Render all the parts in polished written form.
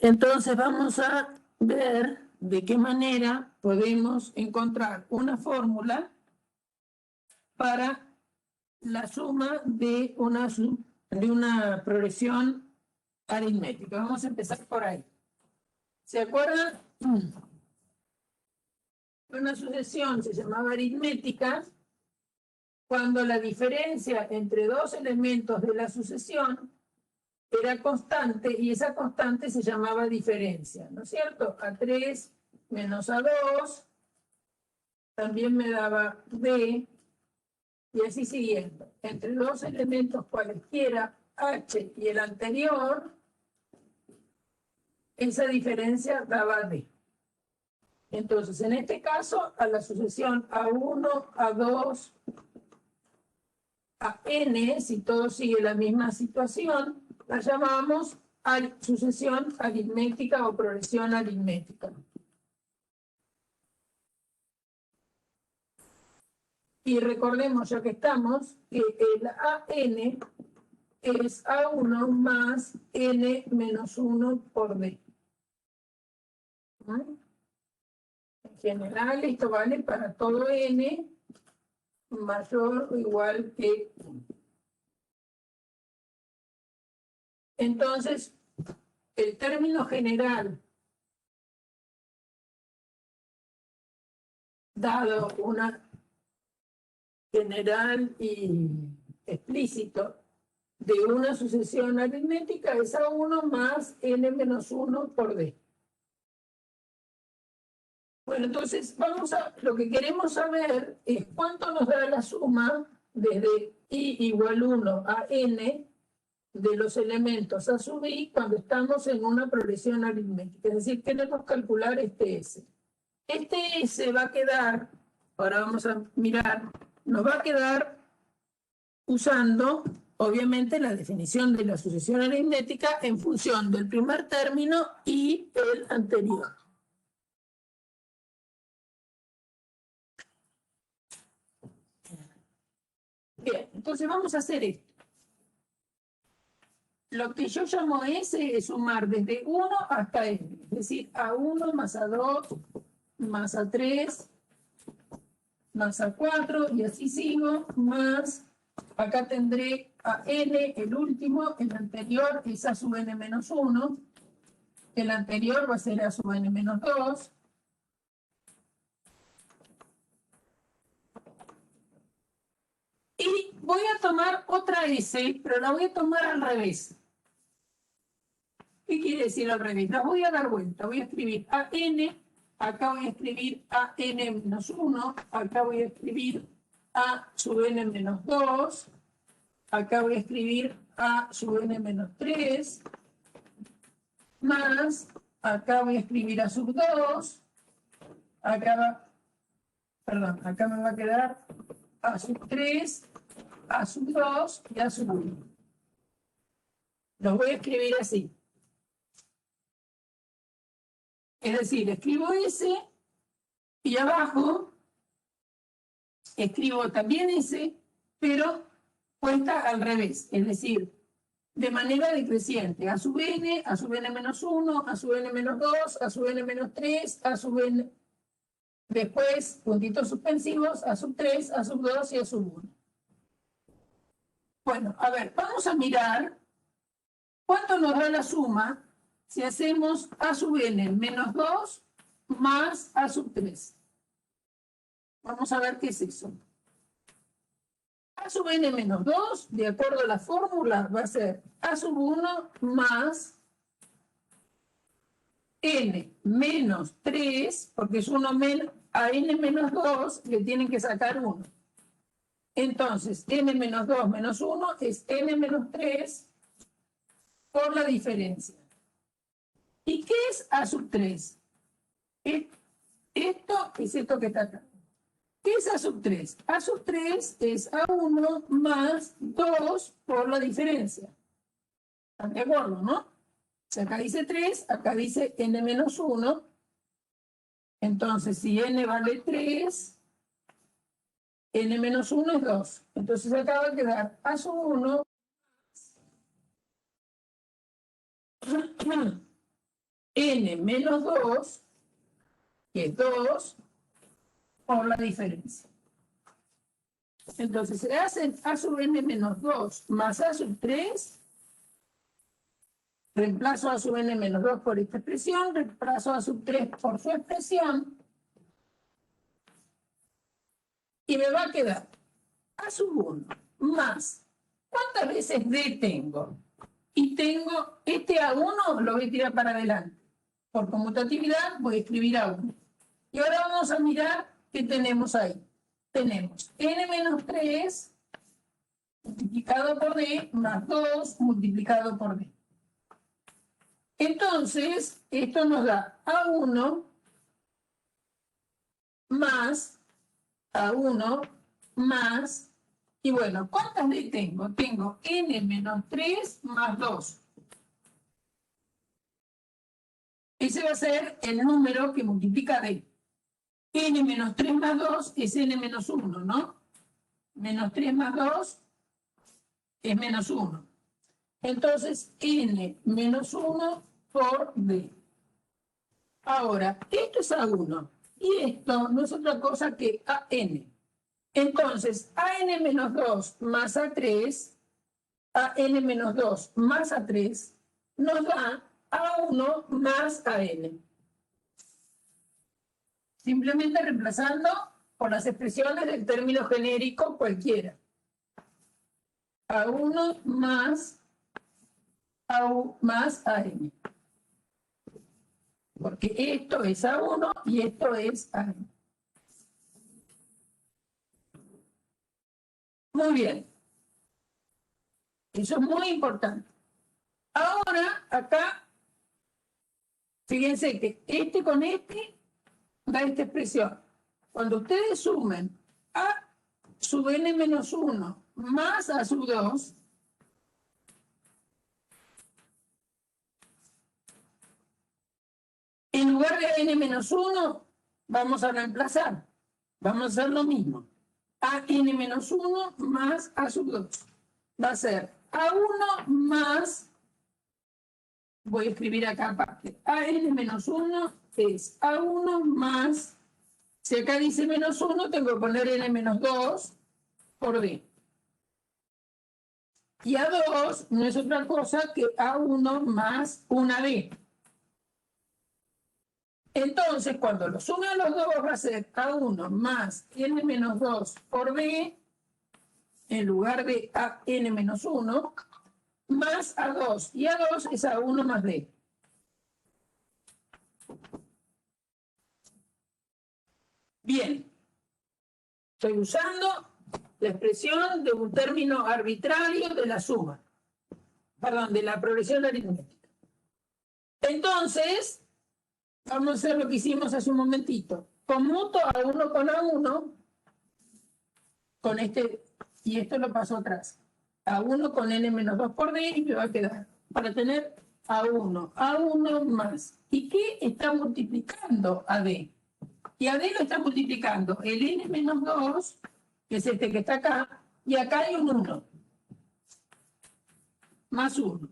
Entonces vamos a ver de qué manera podemos encontrar una fórmula para la suma de una progresión aritmética. Vamos a empezar por ahí. ¿Se acuerdan? Una sucesión se llamaba aritmética cuando la diferencia entre dos elementos de la sucesión era constante y esa constante se llamaba diferencia, ¿no es cierto? A3 menos A2 también me daba B y así siguiendo. Entre dos elementos cualesquiera, H y el anterior, esa diferencia daba D. Entonces, en este caso, a la sucesión A1, A2, a N, si todo sigue la misma situación, la llamamos sucesión aritmética o progresión aritmética. Y recordemos, ya que estamos, que el AN es A1 más N menos 1 por D. En general, esto vale para todo N mayor o igual que 1. Entonces, el término general, dado una general y explícito de una sucesión aritmética, es A1 más N menos 1 por D. Bueno, entonces lo que queremos saber es cuánto nos da la suma desde I igual 1 a N de los elementos A sub I cuando estamos en una progresión aritmética. Es decir, queremos calcular este S. Este S va a quedar, ahora vamos a mirar, nos va a quedar usando, obviamente, la definición de la sucesión aritmética en función del primer término y el anterior. Bien, entonces vamos a hacer esto. Lo que yo llamo S es sumar desde 1 hasta N, es decir, A1 más A2 más A3 más A4 y así sigo, más acá tendré a N, el último, el anterior es A sub N menos 1, el anterior va a ser A sub N menos 2, y voy a tomar otra S, pero la voy a tomar al revés. ¿Qué quiere decir al revés? La voy a dar vuelta, voy a escribir AN, acá voy a escribir AN menos 1, acá voy a escribir A sub N menos 2, acá voy a escribir A sub N menos 3, más, acá voy a escribir A sub 2, acá me va a quedar A sub 3, A sub 2 y A sub 1. Los voy a escribir así. Es decir, escribo S y abajo escribo también S, pero puesta al revés, es decir, de manera decreciente. A sub N menos 1, A sub N menos 2, A sub N menos 3, A sub N... Después, puntitos suspensivos, A sub 3, A sub 2 y A sub 1. Bueno, a ver, vamos a mirar cuánto nos da la suma si hacemos A sub N menos 2 más A sub 3. Vamos a ver qué es eso. A sub N menos 2, de acuerdo a la fórmula, va a ser A sub 1 más N menos 3, porque es 1 menos, a N menos 2 le tienen que sacar 1. Entonces, N menos 2 menos 1 es N menos 3 por la diferencia. ¿Y qué es A sub 3? Esto es esto que está acá. ¿Qué es A sub 3? A sub 3 es A1 más 2 por la diferencia. ¿Están de acuerdo, no? Si acá dice 3, acá dice N menos 1. Entonces, si N vale 3, N menos 1 es 2. Entonces acá va a quedar A sub 1 n menos 2, que es 2, por la diferencia. Entonces se hacen a sub n menos 2 más a sub 3. Reemplazo a sub n menos 2 por esta expresión, reemplazo a sub 3 por su expresión. Y me va a quedar a sub 1 más. ¿Cuántas veces d tengo? Y tengo este A1, lo voy a tirar para adelante. Por conmutatividad voy a escribir A1. Y ahora vamos a mirar qué tenemos ahí. Tenemos n menos 3 multiplicado por d más 2 multiplicado por d. Entonces, esto nos da A1 más A1 más, y bueno, ¿cuántas d tengo? Tengo n menos 3 más 2. Ese va a ser el número que multiplica d. N menos 3 más 2 es n menos 1, ¿no? Menos 3 más 2 es menos 1. Entonces, n menos 1 por d. Ahora, esto es A1. Y esto no es otra cosa que AN. Entonces, AN menos 2 más A3, AN menos 2 más A3, nos da A1 más AN. Simplemente reemplazando por las expresiones del término genérico cualquiera. A1 más AN. Porque esto es A1 y esto es AN. Muy bien. Eso es muy importante. Ahora, acá, fíjense que este con este da esta expresión. Cuando ustedes sumen a sub n menos 1 más a sub 2, en lugar de n menos 1, vamos a reemplazar. Vamos a hacer lo mismo. A n menos 1 más a sub 2. Va a ser A1 más, voy a escribir acá aparte, a n menos 1 es A1 más, si acá dice menos 1, tengo que poner n menos 2 por d. Y A2 no es otra cosa que A1 más una d. Entonces, cuando lo sume a los dos, va a ser A1 más n menos 2 por d, en lugar de a n menos 1, más A2. Y A2 es A1 más d. Bien. Estoy usando la expresión de un término arbitrario de la suma. Perdón, de la progresión aritmética. Entonces, vamos a hacer lo que hicimos hace un momentito. Conmuto A1 con A1, con este, y esto lo paso atrás. A1 con n menos 2 por d, y me va a quedar, para tener A1 más. ¿Y qué está multiplicando a d? Y a d lo está multiplicando el n menos 2, que es este que está acá, y acá hay un 1, más 1.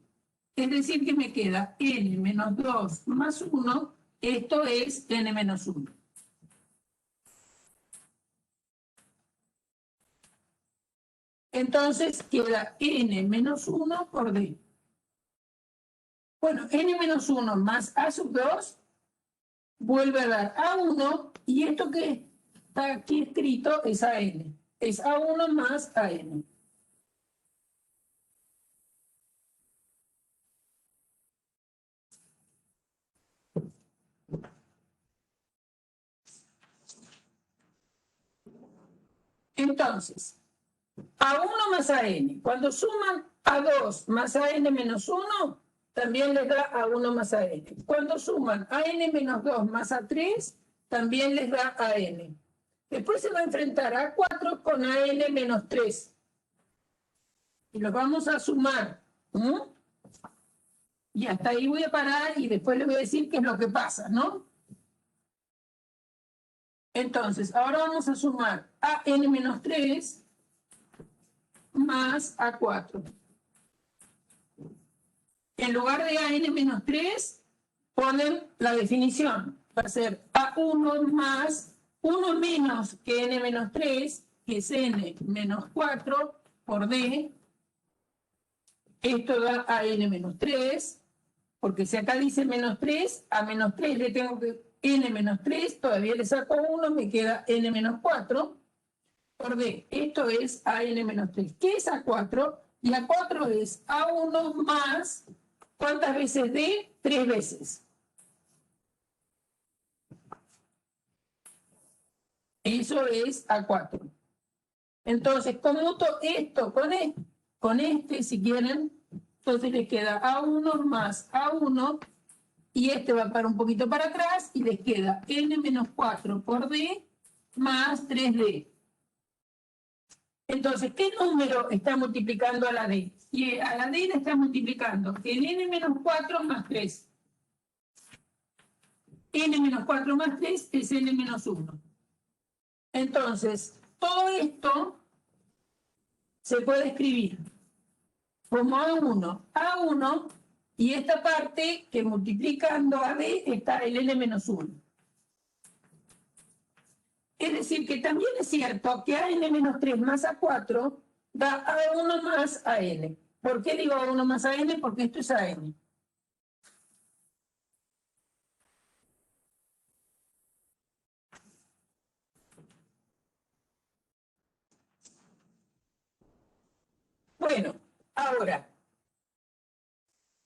Es decir, que me queda n menos 2 más 1, esto es n menos 1. Entonces queda n menos 1 por d. Bueno, n menos 1 más a sub 2 vuelve a dar A1, y esto que está aquí escrito es AN. Es A1 más AN. Entonces, A1 más AN. Cuando suman A2 más AN menos 1, también les da A1 más AN. Cuando suman AN menos 2 más A3, también les da AN. Después se va a enfrentar a 4 con AN menos 3. Y los vamos a sumar. Y hasta ahí voy a parar y después les voy a decir qué es lo que pasa, ¿no? Entonces, ahora vamos a sumar a n menos 3 más a 4. En lugar de a n menos 3, ponen la definición. Va a ser A1 más 1 menos que n menos 3, que es n menos 4 por d. Esto da a n menos 3, porque si acá dice menos 3, a menos 3 le tengo que n menos 3, todavía le saco 1, me queda n menos 4 por d. Esto es a n menos 3. ¿Qué es A4? Y A4 es A1 más, ¿cuántas veces d? 3 veces. Eso es A4. Entonces, conmuto esto con este, si quieren. Entonces les queda A1 más A1, y este va para un poquito para atrás, y les queda n menos 4 por d más 3d. Entonces, ¿qué número está multiplicando a la d? Y a la d le está multiplicando el n menos 4 más 3. N menos 4 más 3 es n menos 1. Entonces, todo esto se puede escribir como A1. A1, y esta parte que multiplicando a d está el n menos 1. Es decir, que también es cierto que a n menos 3 más A4 da A1 más AN. ¿Por qué digo A1 más AN? Porque esto es AN. Bueno, ahora,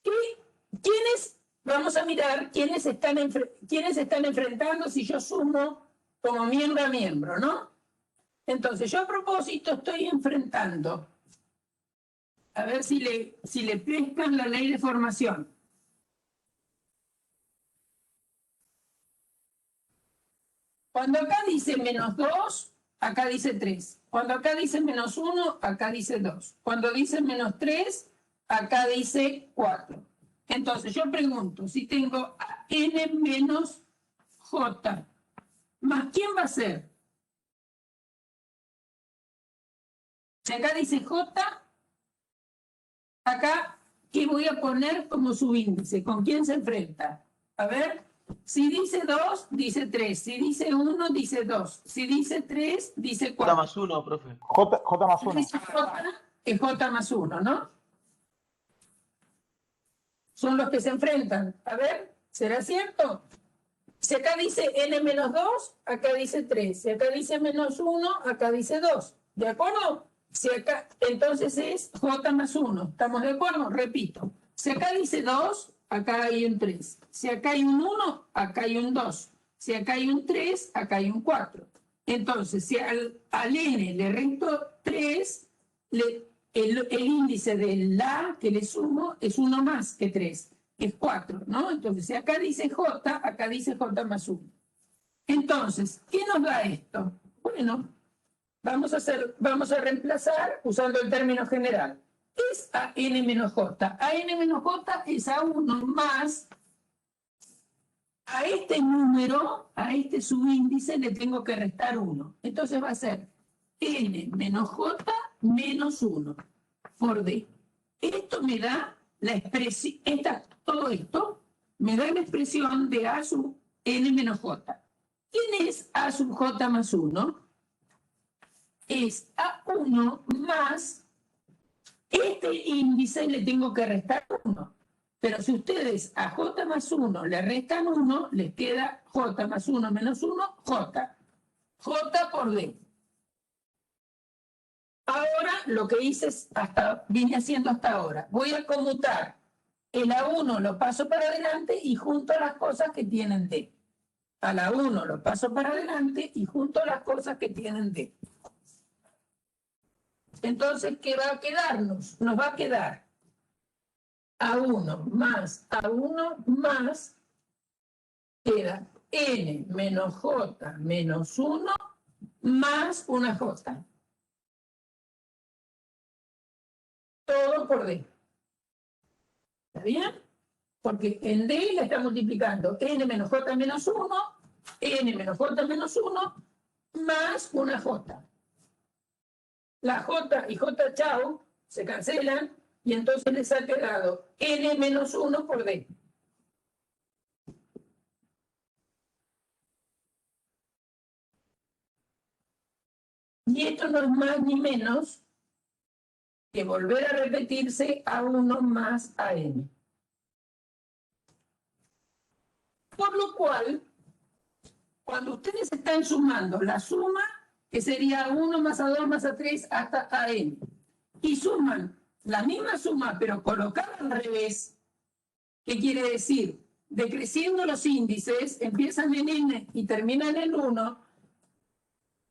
¿quiénes? Vamos a mirar quiénes están enfrentando si yo sumo como miembro a miembro, ¿no? Entonces, yo a propósito estoy enfrentando, a ver si le pescan la ley de formación. Cuando acá dice menos 2, acá dice 3. Cuando acá dice menos 1, acá dice 2. Cuando dice menos 3, acá dice 4. Entonces, yo pregunto, si tengo n menos j, ¿más quién va a ser? Si acá dice j, acá, ¿qué voy a poner como subíndice? ¿Con quién se enfrenta? A ver, si dice 2, dice 3. Si dice 1, dice 2. Si dice 3, dice 4. J más 1, profe. J más 1. Si dice j, es j más 1, ¿no? Son los que se enfrentan. A ver, ¿será cierto? Si acá dice n menos 2, acá dice 3. Si acá dice menos 1, acá dice 2. ¿De acuerdo? Si acá, entonces es j más 1. ¿Estamos de acuerdo? Repito. Si acá dice 2, acá hay un 3. Si acá hay un 1, acá hay un 2. Si acá hay un 3, acá hay un 4. Entonces, si al n le resto 3, el índice de la que le sumo es 1 más que 3, es 4, ¿no? Entonces, si acá dice j, acá dice j más 1. Entonces, ¿qué nos da esto? Bueno, vamos a reemplazar usando el término general. ¿Qué es a n menos j? A n menos j es a 1 más, a este número, a este subíndice le tengo que restar 1. Entonces va a ser n menos j menos 1 por d. Esto me da la expresión, todo esto me da la expresión de a sub n menos j. ¿Quién es a sub j más 1? Es a1 más este índice le tengo que restar 1. Pero si ustedes a j más 1 le restan 1, les queda j más 1 menos 1, j. J por d. Ahora lo que hice vine haciendo hasta ahora. Voy a conmutar el A1, lo paso para adelante y junto las cosas que tienen D. A la 1 lo paso para adelante y junto las cosas que tienen D. Entonces, ¿qué va a quedarnos? Nos va a quedar A1 más queda N menos J menos 1 más una J. Todo por D. ¿Está bien? Porque en D la está multiplicando N menos J menos 1, N menos J menos 1, más una J. La J y J chao se cancelan y entonces les ha quedado N menos 1 por D. Y esto no es más ni menos que volver a repetirse A1 más AN. Por lo cual, cuando ustedes están sumando la suma, que sería A1 más A2 más A3 hasta AN, y suman la misma suma, pero colocada al revés, ¿qué quiere decir? Decreciendo los índices, empiezan en N y terminan en 1,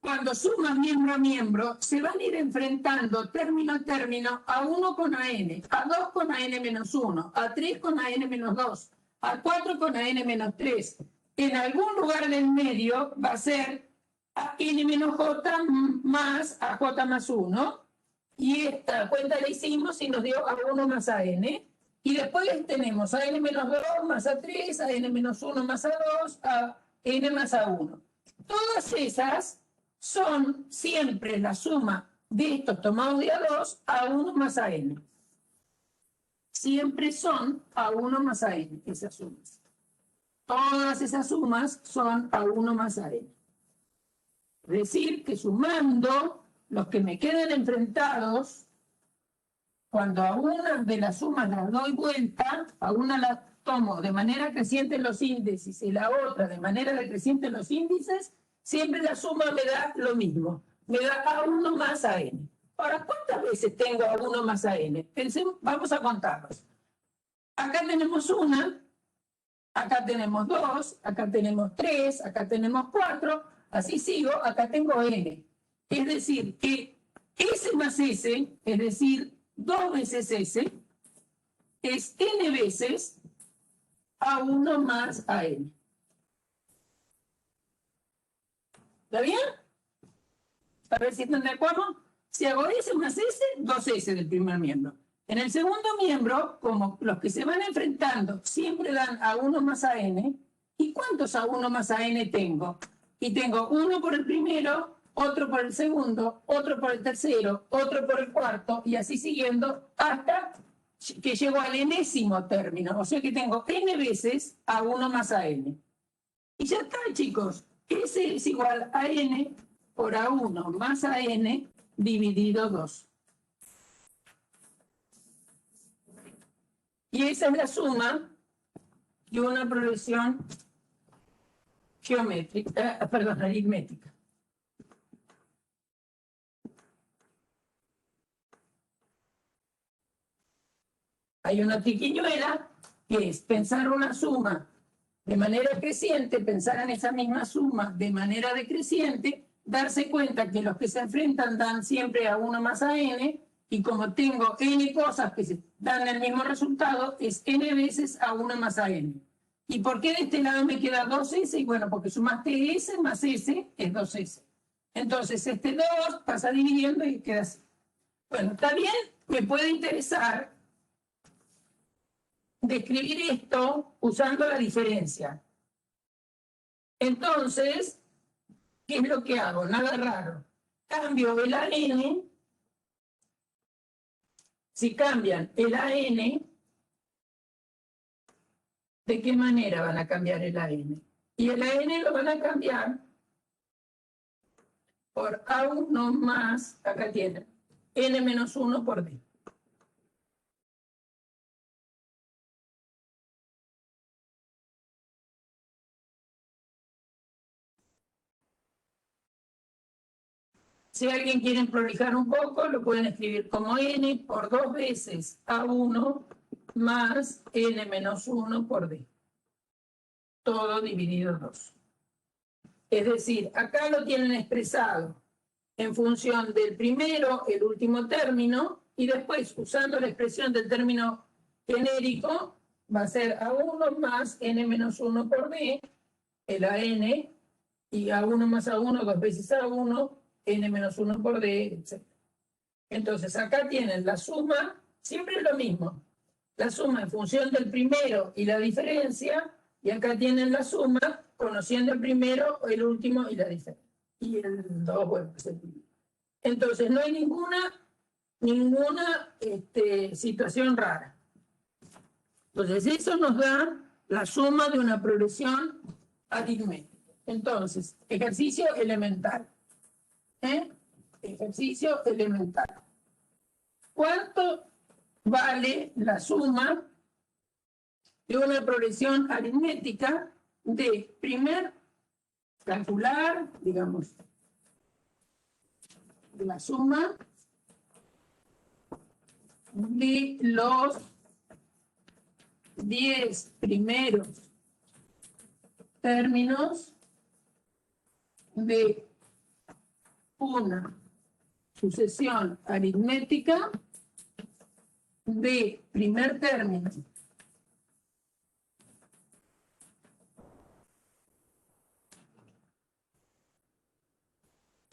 cuando suman miembro a miembro, se van a ir enfrentando término a término a 1 con AN, a 2 con AN menos 1, a 3 con AN menos 2, a 4 con AN menos 3. En algún lugar del medio va a ser AN menos J más AJ más 1. Y esta cuenta la hicimos y nos dio A1 más AN. Y después tenemos AN menos 2 más A3, AN menos 1 más A2, AN más A1. Todas esas son siempre la suma de estos tomados de A2 A1 más AN. Siempre son A1 más AN esas sumas. Todas esas sumas son A1 más AN. Es decir, que sumando los que me quedan enfrentados, cuando a una de las sumas las doy vuelta, a una la tomo de manera creciente en los índices y la otra de manera decreciente en los índices, siempre la suma me da lo mismo. Me da A1 más AN. Ahora, ¿cuántas veces tengo A1 más AN? Pensemos, vamos a contarlos. Acá tenemos una, acá tenemos 2, acá tenemos 3, acá tenemos 4, así sigo, acá tengo N. Es decir, que S más S, es decir, 2 veces S, es N veces A1 más AN. ¿Está bien? A ver si están de acuerdo. Si hago S más S, 2S del primer miembro. En el segundo miembro, como los que se van enfrentando siempre dan A1 más AN, ¿y cuántos A1 más AN tengo? Y tengo uno por el primero, otro por el segundo, otro por el tercero, otro por el cuarto, y así siguiendo hasta que llego al enésimo término. O sea que tengo N veces A1 más AN. Y ya está, chicos. S es igual a N por A1 más AN dividido 2. Y esa es la suma de una progresión geométrica, aritmética. Hay una triquiñuela que es pensar una suma de manera creciente, pensar en esa misma suma de manera decreciente, darse cuenta que los que se enfrentan dan siempre a 1 más a n, y como tengo n cosas que se dan el mismo resultado, es n veces a 1 más a n. ¿Y por qué de este lado me queda 2s? Y bueno, porque sumaste s más s es 2s. Entonces este 2 pasa dividiendo y queda así. Bueno, también me puede interesar describir esto usando la diferencia. Entonces, ¿qué es lo que hago? Nada raro. Cambio el AN. Si cambian el AN, ¿de qué manera van a cambiar el AN? Y el AN lo van a cambiar por A1 más, acá tienen, N menos 1 por D. Si alguien quiere prolijar un poco, lo pueden escribir como N por 2 veces A1 más N menos 1 por D. Todo dividido 2. Es decir, acá lo tienen expresado en función del primero, el último término, y después, usando la expresión del término genérico, va a ser A1 más N menos 1 por D, el AN, y A1 más A1, 2 veces A1, N menos 1 por D, etc. Entonces, acá tienen la suma, siempre es lo mismo, la suma en función del primero y la diferencia, y acá tienen la suma conociendo el primero, el último y la diferencia. Y el 2, bueno, es el primero. Entonces, no hay ninguna situación rara. Entonces, eso nos da la suma de una progresión aritmética. Entonces, ejercicio elemental. ejercicio elemental. ¿Cuánto vale la suma de una progresión aritmética de calcular, digamos, la suma de los 10 primeros términos de una sucesión aritmética de primer término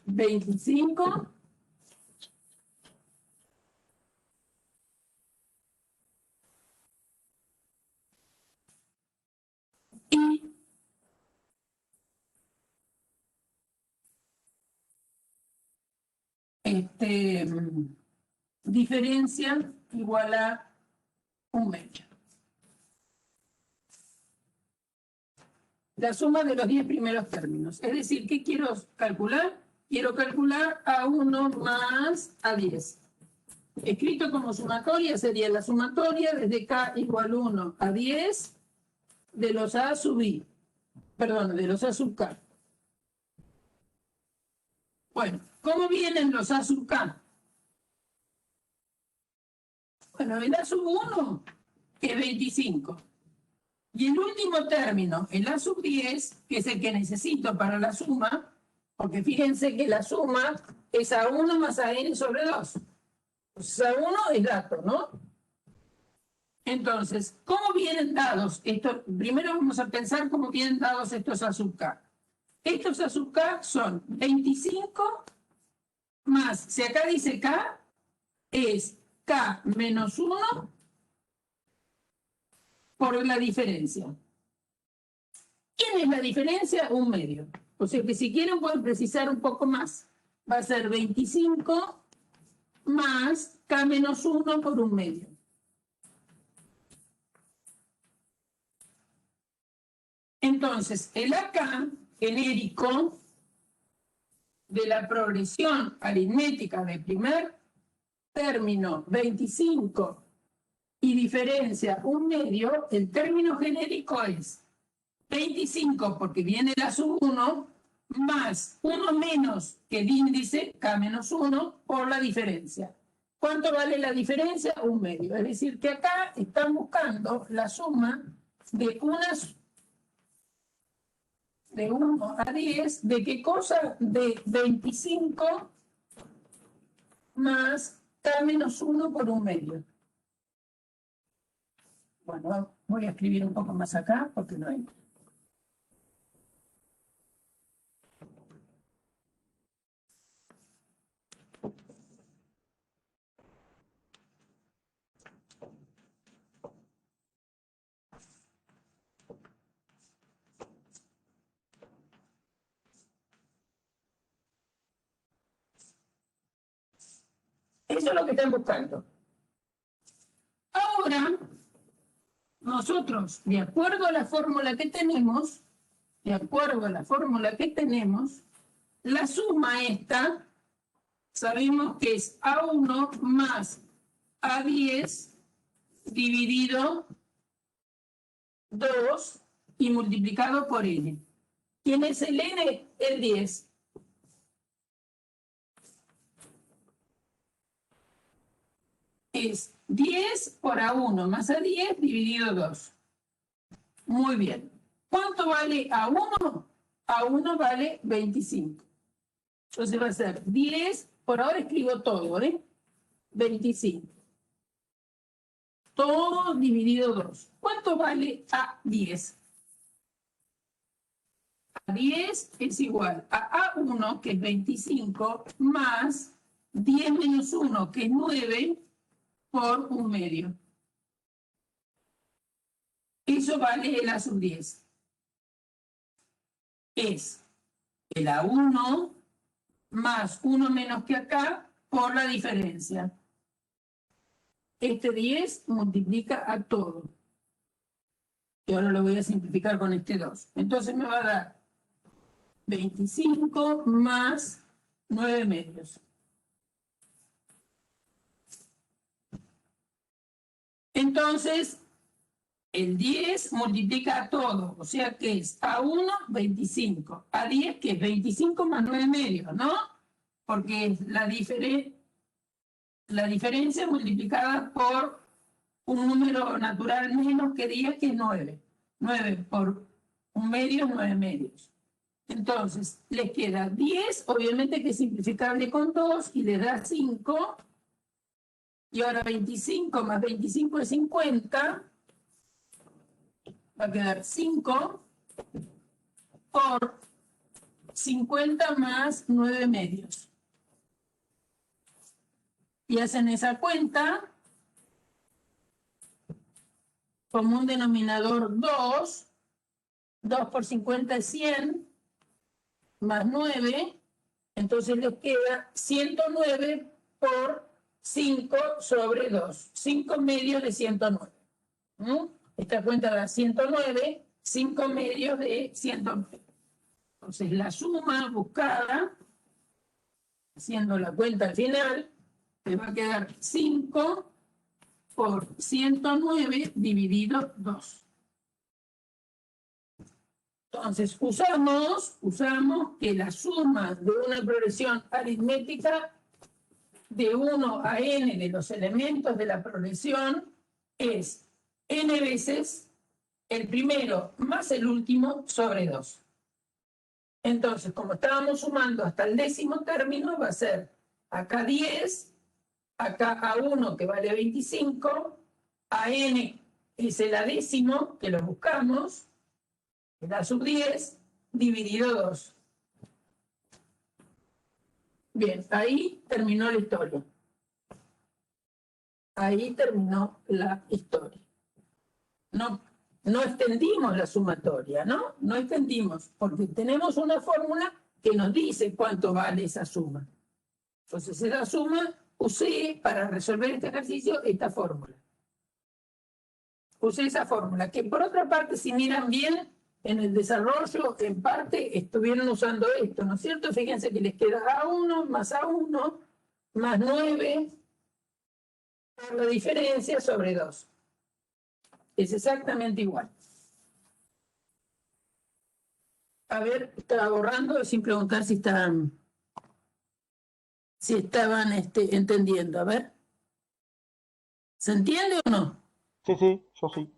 $25 y diferencia igual a 1/8. La suma de los 10 primeros términos. Es decir, ¿qué quiero calcular? Quiero calcular A1 más A10. Escrito como sumatoria sería la sumatoria desde K igual 1 a 10 de los A sub I. Perdón, de los A sub K. Bueno, ¿cómo vienen los A sub K? Bueno, el A sub 1 es 25. Y el último término, el A sub 10, que es el que necesito para la suma, porque fíjense que la suma es A1 más AN sobre 2. Entonces A1 es dato, ¿no? Entonces, ¿cómo vienen dados estos? Primero vamos a pensar cómo vienen dados estos A sub K. Estos A sub K son 25 más, si acá dice K, es K menos 1 por la diferencia. ¿Quién es la diferencia? 1/2. O sea que si quieren pueden precisar un poco más. Va a ser 25 más K menos 1 por 1/2. Entonces, el AK genérico de la progresión aritmética de primer término 25 y diferencia 1/2, el término genérico es 25 porque viene la sub 1 más 1 menos que el índice K menos 1 por la diferencia. ¿Cuánto vale la diferencia? 1/2. Es decir, que acá están buscando la suma de de 1 a 10, ¿de qué cosa? De 25 más K menos 1 por 1/2. Bueno, voy a escribir un poco más acá porque no hay. Eso es lo que están buscando. Ahora, nosotros, de acuerdo a la fórmula que tenemos, la suma esta, sabemos que es A1 más A10 dividido 2 y multiplicado por N. ¿Quién es el N? El 10. Es 10 por A1 más A10 dividido 2. Muy bien. ¿Cuánto vale A1? A1 vale 25. Entonces va a ser 10, por ahora escribo todo, 25. Todo dividido 2. ¿Cuánto vale A10? A10 es igual a A1, que es 25, más 10 menos 1, que es 9, por 1/2. Eso vale el A sub 10. Es el A1 más 1 menos que acá por la diferencia. Este 10 multiplica a todo. Y ahora lo voy a simplificar con este 2. Entonces me va a dar 25 más 9/2. Entonces, el 10 multiplica a todo, o sea que es A1, 25. A10, que es 25 más 9 medios, ¿no? Porque es la diferencia multiplicada por un número natural menos que 10, que es 9. 9 por 1 medio es 9 medios. Entonces, les queda 10, obviamente que es simplificable con 2, y les da 5. Y ahora 25 más 25 es 50. Va a quedar 5 por 50 más 9 medios. Y hacen esa cuenta. Común denominador 2. 2 por 50 es 100. Más 9. Entonces les queda 109 por 5 sobre 2. 5 medios de 109. Esta cuenta da 109, 5 medios de 109. Entonces la suma buscada, haciendo la cuenta al final, te va a quedar 5 por 109 dividido 2. Entonces usamos que la suma de una progresión aritmética de 1 a n de los elementos de la progresión es n veces el primero más el último sobre 2. Entonces, como estábamos sumando hasta el 10º término, va a ser acá 10, acá A1 que vale 25, a n es el A10, que lo buscamos, que da sub 10, dividido 2. Bien, ahí terminó la historia. Ahí terminó la historia. No extendimos la sumatoria, ¿no? No extendimos, porque tenemos una fórmula que nos dice cuánto vale esa suma. Entonces, esa suma usé para resolver este ejercicio esta fórmula. Usé esa fórmula, que por otra parte, si miran bien, en el desarrollo, en parte, estuvieron usando esto, ¿no es cierto? Fíjense que les queda A1 más 9 por la diferencia sobre 2. Es exactamente igual. A ver, estaba borrando sin preguntar si estaban entendiendo. A ver. ¿Se entiende o no? Sí, yo sí.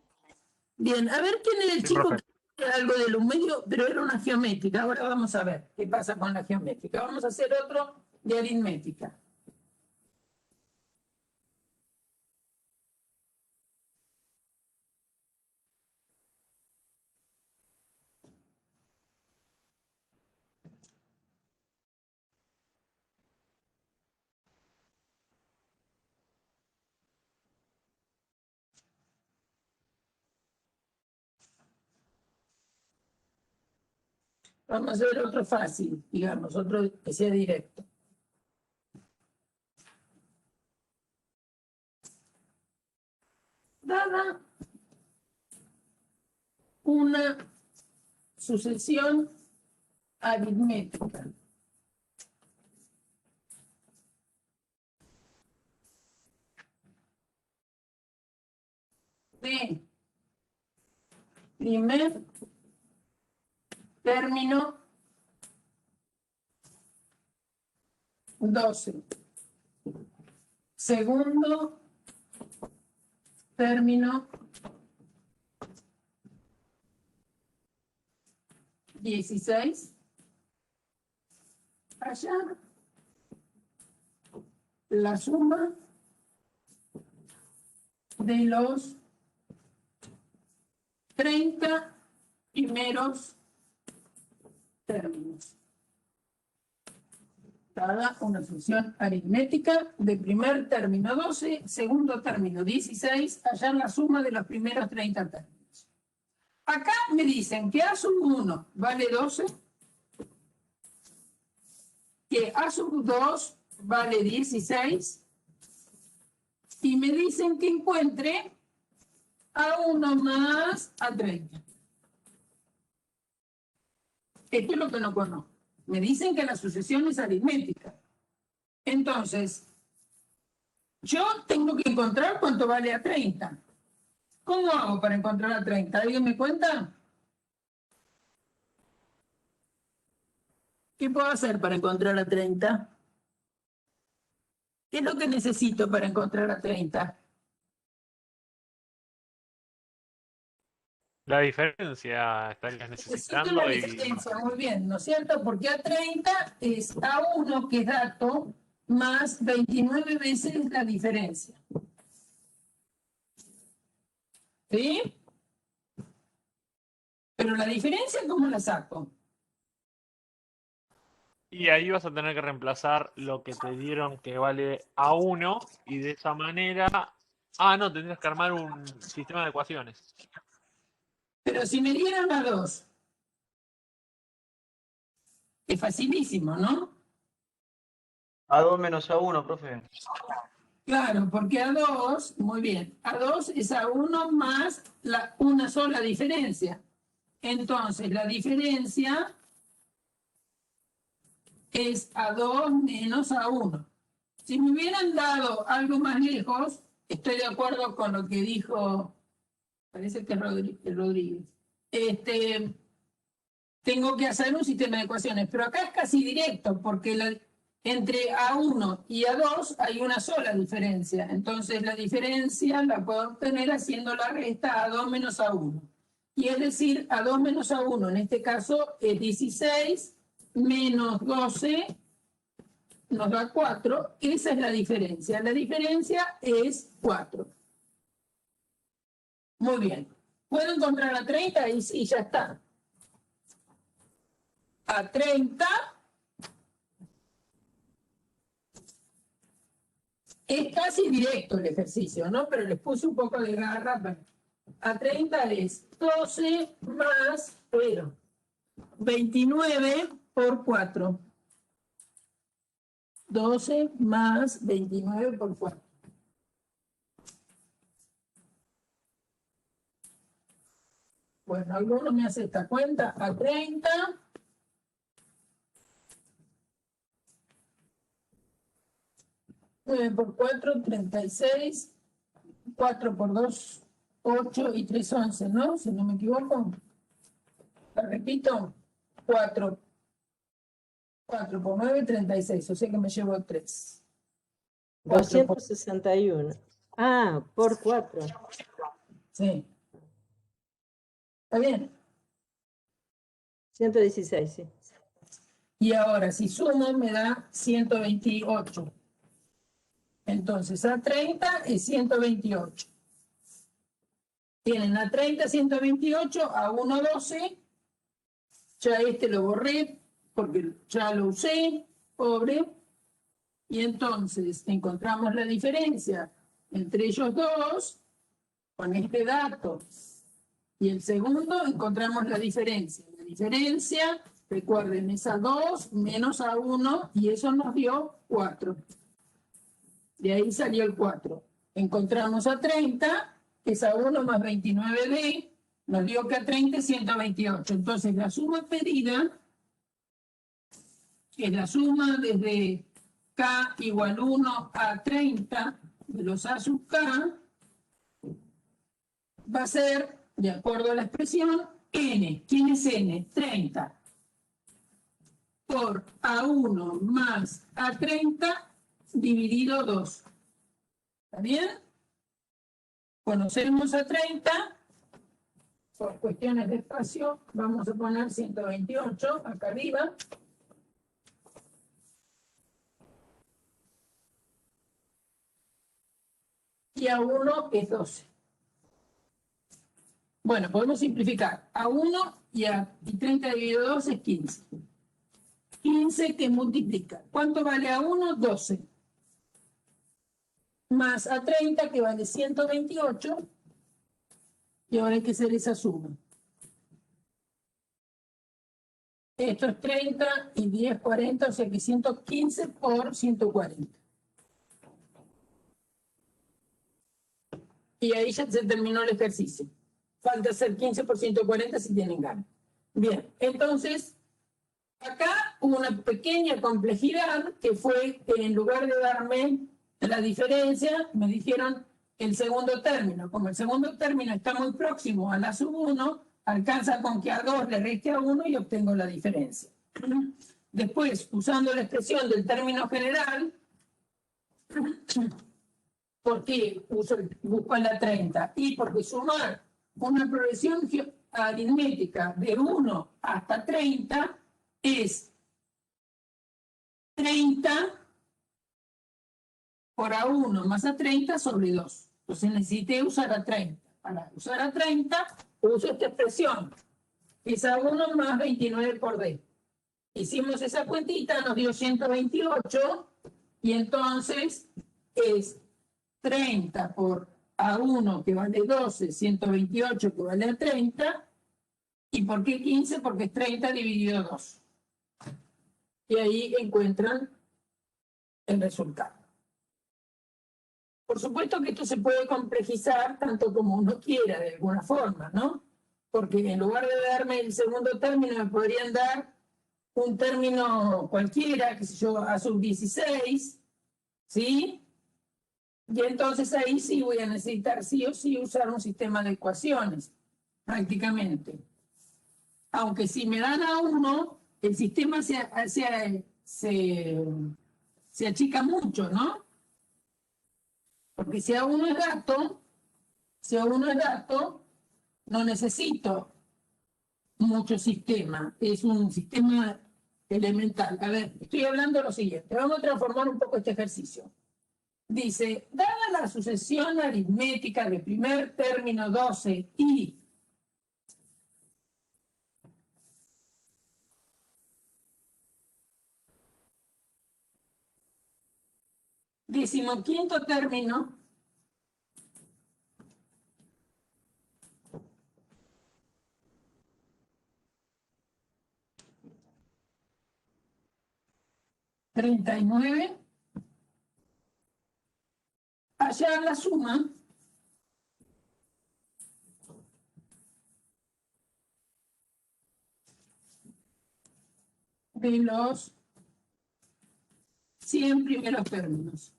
Bien, a ver quién era el chico que hacía algo de lo medio, pero era una geométrica. Ahora vamos a ver qué pasa con la geométrica. Vamos a hacer otro de aritmética. Vamos a hacer otro fácil, digamos, otro que sea directo. Dada una sucesión aritmética de primer término 12, segundo término 16, hallar la suma de los 30 primeros términos. Dada una función aritmética de primer término 12, segundo término 16, hallar la suma de los primeros 30 términos. Acá me dicen que A sub 1 vale 12, que A sub 2 vale 16, y me dicen que encuentre A1 más A30. Esto es lo que no conozco. Me dicen que la sucesión es aritmética. Entonces, yo tengo que encontrar cuánto vale A30. ¿Cómo hago para encontrar a 30? ¿Alguien me cuenta? ¿Qué puedo hacer para encontrar a 30? ¿Qué es lo que necesito para encontrar a 30? La diferencia estarías Necesito la necesitando y diferencia, muy bien, ¿no es cierto? Porque a 30 es A1, que es dato, más 29 veces la diferencia. ¿Sí? Pero la diferencia, ¿cómo la saco? y ahí vas a tener que reemplazar lo que te dieron que vale A1 y de esa manera... Ah, no, tendrías que armar un sistema de ecuaciones. Pero si me dieran a 2, es facilísimo, ¿no? A2 menos A1, profe. Claro, porque a 2, muy bien, a 2 es a 1 más una sola diferencia. Entonces, la diferencia es a 2 menos a 1. Si me hubieran dado algo más lejos, estoy de acuerdo con lo que dijo, parece que es Rodríguez. Tengo que hacer un sistema de ecuaciones, pero acá es casi directo, porque entre A1 y A2 hay una sola diferencia. Entonces la diferencia la puedo obtener haciendo la resta A2 menos A1. Y es decir, A2 menos A1 en este caso es 16 menos 12 nos da 4. Esa es la diferencia. La diferencia es 4. Muy bien. ¿Puedo encontrar a 30? Y sí, ya está. A 30 es casi directo el ejercicio, ¿no? Pero les puse un poco de garra. A 30 es 12 más 29 por 4. 12 más 29 por 4. Bueno, alguno me hace esta cuenta. A 30... 9 por 4, 36. 4 por 2, 8 y 3, 11, ¿no? Si no me equivoco. La repito. 4 por 9, 36. O sea que me llevo 3. 261. Ah, por 4. Sí. ¿Está bien? 116, sí. Y ahora, si sumo, me da 128. Entonces, a 30 es 128. Tienen a 30, 128, a 1, 12. Ya este lo borré porque ya lo usé, pobre. Y entonces encontramos la diferencia entre ellos dos, con este dato. Y el segundo encontramos la diferencia. La diferencia, recuerden, es a 2 menos a 1 y eso nos dio 4. De ahí salió el 4. Encontramos a 30, que es a 1 más 29D, nos dio que a 30 es 128. Entonces la suma pedida es la suma desde K igual 1 a 30 de los A sub K, va a ser, de acuerdo a la expresión, N. ¿Quién es N? 30 por A1 más A30 dividido 2. ¿Está bien? Conocemos a 30, por cuestiones de espacio, vamos a poner 128 acá arriba. Y A1 es 12. Bueno, podemos simplificar. A1 y 30 dividido 2 es 15. 15 que multiplica. ¿Cuánto vale A1? 12. Más A30 que vale 128. Y ahora hay que hacer esa suma. Esto es 30 y 10, 40, o sea que 115 por 140. Y ahí ya se terminó el ejercicio. Falta hacer 15 por 140 si tienen ganas. Bien, entonces, acá hubo una pequeña complejidad que fue que en lugar de darme la diferencia, me dijeron el segundo término. Como el segundo término está muy próximo a la sub 1, alcanza con que a 2 le reste a 1 y obtengo la diferencia. Después, usando la expresión del término general, ¿por qué busco la 30? Y porque sumar una progresión aritmética de 1 hasta 30 es 30 por A1 más A30 sobre 2. Entonces necesité usar A30. Para usar A30, uso esta expresión. Es A1 más 29 por D. Hicimos esa cuentita, nos dio 128, y entonces es 30 por A1 que vale 12, 128 que vale a 30, ¿y por qué 15? Porque es 30 dividido 2. Y ahí encuentran el resultado. Por supuesto que esto se puede complejizar tanto como uno quiera, de alguna forma, ¿no? Porque en lugar de darme el segundo término, me podrían dar un término cualquiera, qué sé yo, A sub 16, ¿sí? Y entonces ahí sí voy a necesitar sí o sí usar un sistema de ecuaciones, prácticamente. Aunque si me dan A1, el sistema se achica mucho, ¿no? Porque si A1 es gato, no necesito mucho sistema, es un sistema elemental. A ver, estoy hablando de lo siguiente, vamos a transformar un poco este ejercicio. Dice, dada la sucesión aritmética de primer término 12 y decimoquinto término, $39, hallar la suma de los 100 primeros términos.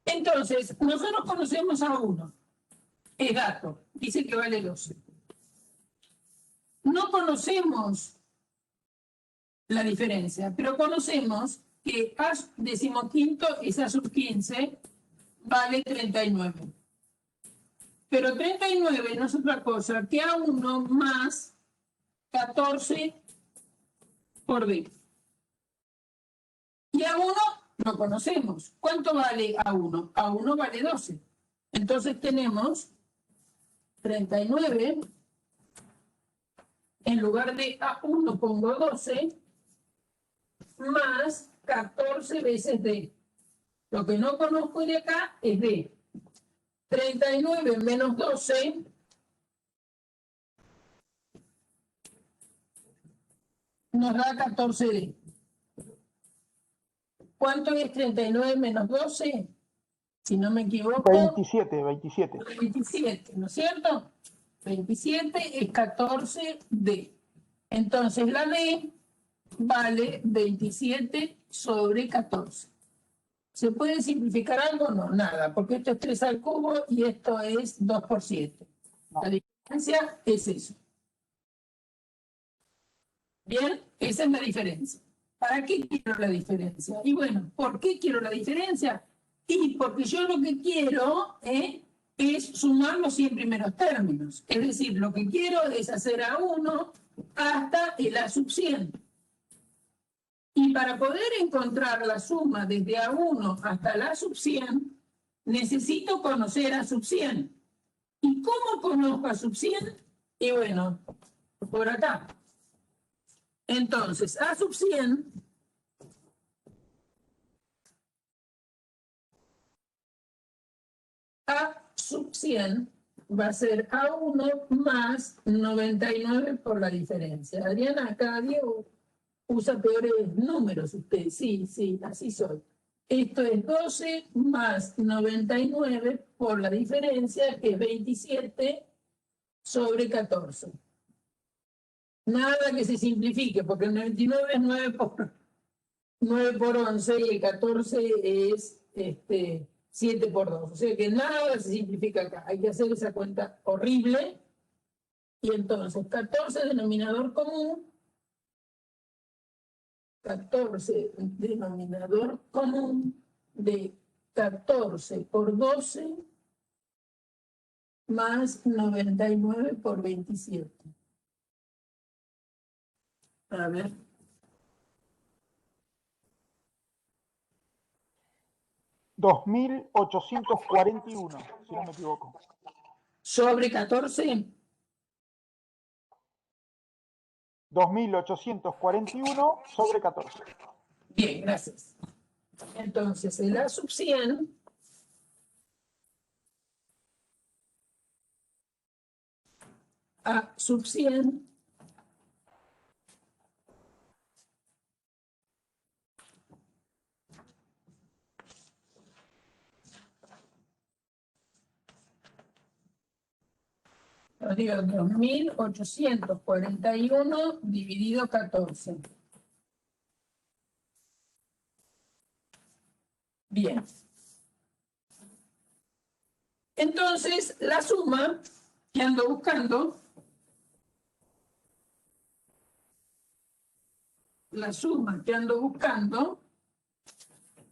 Entonces, nosotros conocemos a uno, es gato, dice que vale 12. No conocemos la diferencia, pero conocemos que A decimoquinto es A sub 15, vale 39. Pero 39 no es otra cosa que A1 más 14 por D. Y A1 lo conocemos. ¿Cuánto vale A1? A1 vale 12. Entonces tenemos 39, en lugar de A1 pongo 12, más 14 veces D. Lo que no conozco de acá es D. 39 menos 12 nos da 14D. ¿Cuánto es 39 menos 12? Si no me equivoco. 27, 27, ¿no es cierto? 27 es 14D. Entonces la D vale 27 sobre 14. ¿Se puede simplificar algo? No, nada, porque esto es 3 al cubo y esto es 2 por 7. La diferencia es eso. Bien, esa es la diferencia. ¿Para qué quiero la diferencia? Y bueno, ¿por qué quiero la diferencia? Y porque yo lo que quiero es sumar los 100 primeros términos. Es decir, lo que quiero es hacer A1 hasta el A sub 100. Y para poder encontrar la suma desde A1 hasta la sub 100, necesito conocer A sub 100. ¿Y cómo conozco A sub 100? Y bueno, por acá. Entonces, A sub 100 va a ser A1 más 99 por la diferencia. Adriana, acá Diego usa peores números usted. Sí, sí, así soy. Esto es 12 más 99 por la diferencia, que es 27 sobre 14. Nada que se simplifique, porque el 99 es 9 por 11 y el 14 es 7 por 2. O sea que nada se simplifica acá. Hay que hacer esa cuenta horrible. Y entonces, 14 denominador común. 14 denominador común de 14 por 12 más 99 por 27. A ver. 2.841, si no me equivoco. Sobre 14. 2.841 sobre 14. Bien, gracias. Entonces, el A sub 100 A sub 100 digo 2.841 dividido 14. Bien. Entonces, la suma que ando buscando,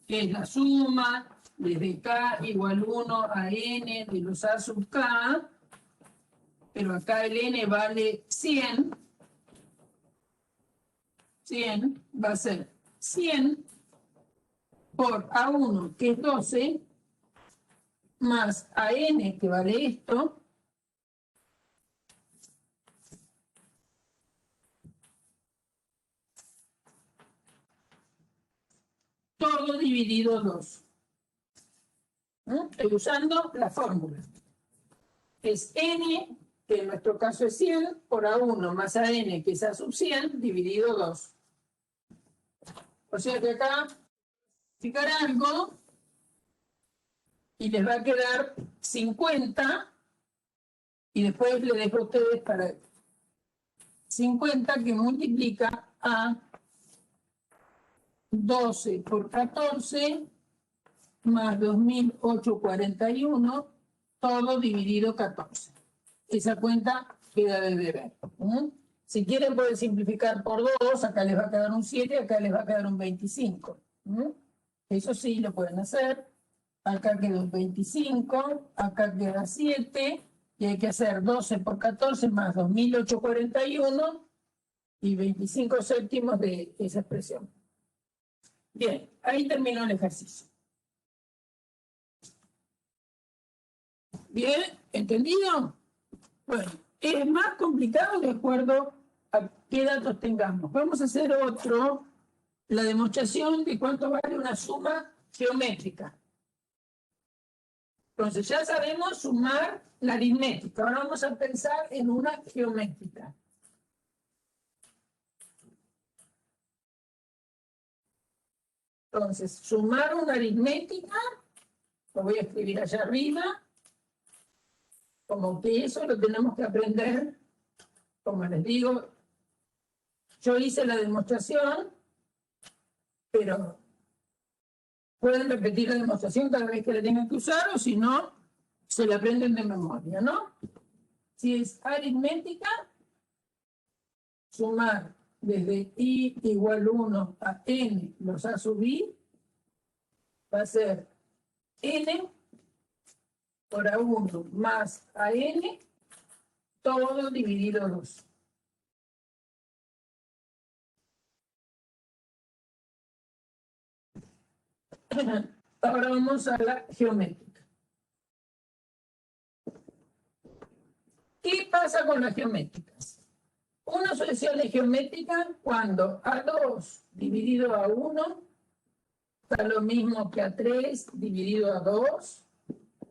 que es la suma desde K igual 1 a N de los A sub K, pero acá el N vale 100, 100 va a ser 100 por A1, que es 12, más AN, que vale esto, todo dividido 2. Estoy usando la fórmula. Es N, que en nuestro caso es 100, por A1 más AN, que es A sub 100, dividido 2. O sea que acá, fijar algo, y les va a quedar 50, y después le dejo a ustedes para 50 que multiplica a 12 por 14 más 2.841, todo dividido 14. Esa cuenta queda de deber. Si quieren pueden simplificar por 2, acá les va a quedar un 7, acá les va a quedar un 25. Eso sí lo pueden hacer. Acá queda un 25, acá queda 7, y hay que hacer 12 por 14 más 2.841 y 25 séptimos de esa expresión. Bien, ahí terminó el ejercicio. Bien, ¿entendido? Bueno, es más complicado de acuerdo a qué datos tengamos. Vamos a hacer otro, la demostración de cuánto vale una suma geométrica. Entonces ya sabemos sumar la aritmética. Ahora vamos a pensar en una geométrica. Entonces, sumar una aritmética, lo voy a escribir allá arriba, como que eso lo tenemos que aprender. Como les digo, yo hice la demostración, pero pueden repetir la demostración cada vez que la tengan que usar, o si no, se la aprenden de memoria, ¿no? Si es aritmética, sumar desde i igual 1 a n los a sub i va a ser n por a1 más a n, todo dividido 2. Ahora vamos a la geométrica. ¿Qué pasa con las geométricas? Una solución es geométrica cuando A2 dividido a 1 da lo mismo que A3 dividido a 2,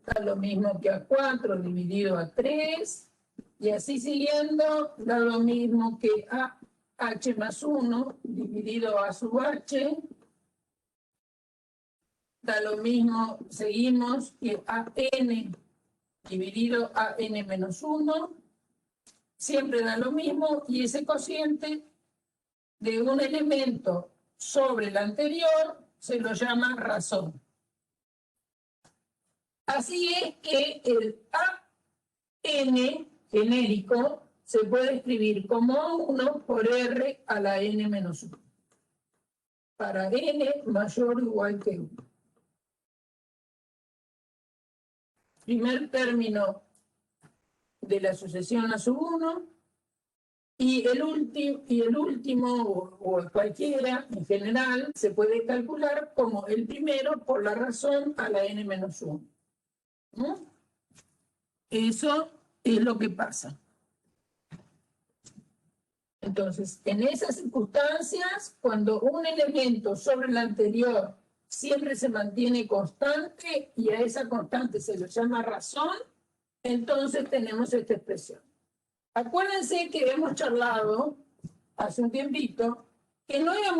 da lo mismo que A4 dividido a 3, y así siguiendo, da lo mismo que AH más 1 dividido a sub H, da lo mismo, seguimos, que AN dividido a N menos 1, siempre da lo mismo y ese cociente de un elemento sobre el anterior se lo llama razón. Así es que el AN genérico se puede escribir como 1 por R a la n menos 1. Para n mayor o igual que 1. Primer término de la sucesión a sub 1 y el último o cualquiera en general se puede calcular como el primero por la razón a la n menos 1. ¿No? Eso es lo que pasa. Entonces, en esas circunstancias, cuando un elemento sobre el anterior siempre se mantiene constante y a esa constante se le llama razón, entonces tenemos esta expresión. Acuérdense que hemos charlado hace un tiempito que no era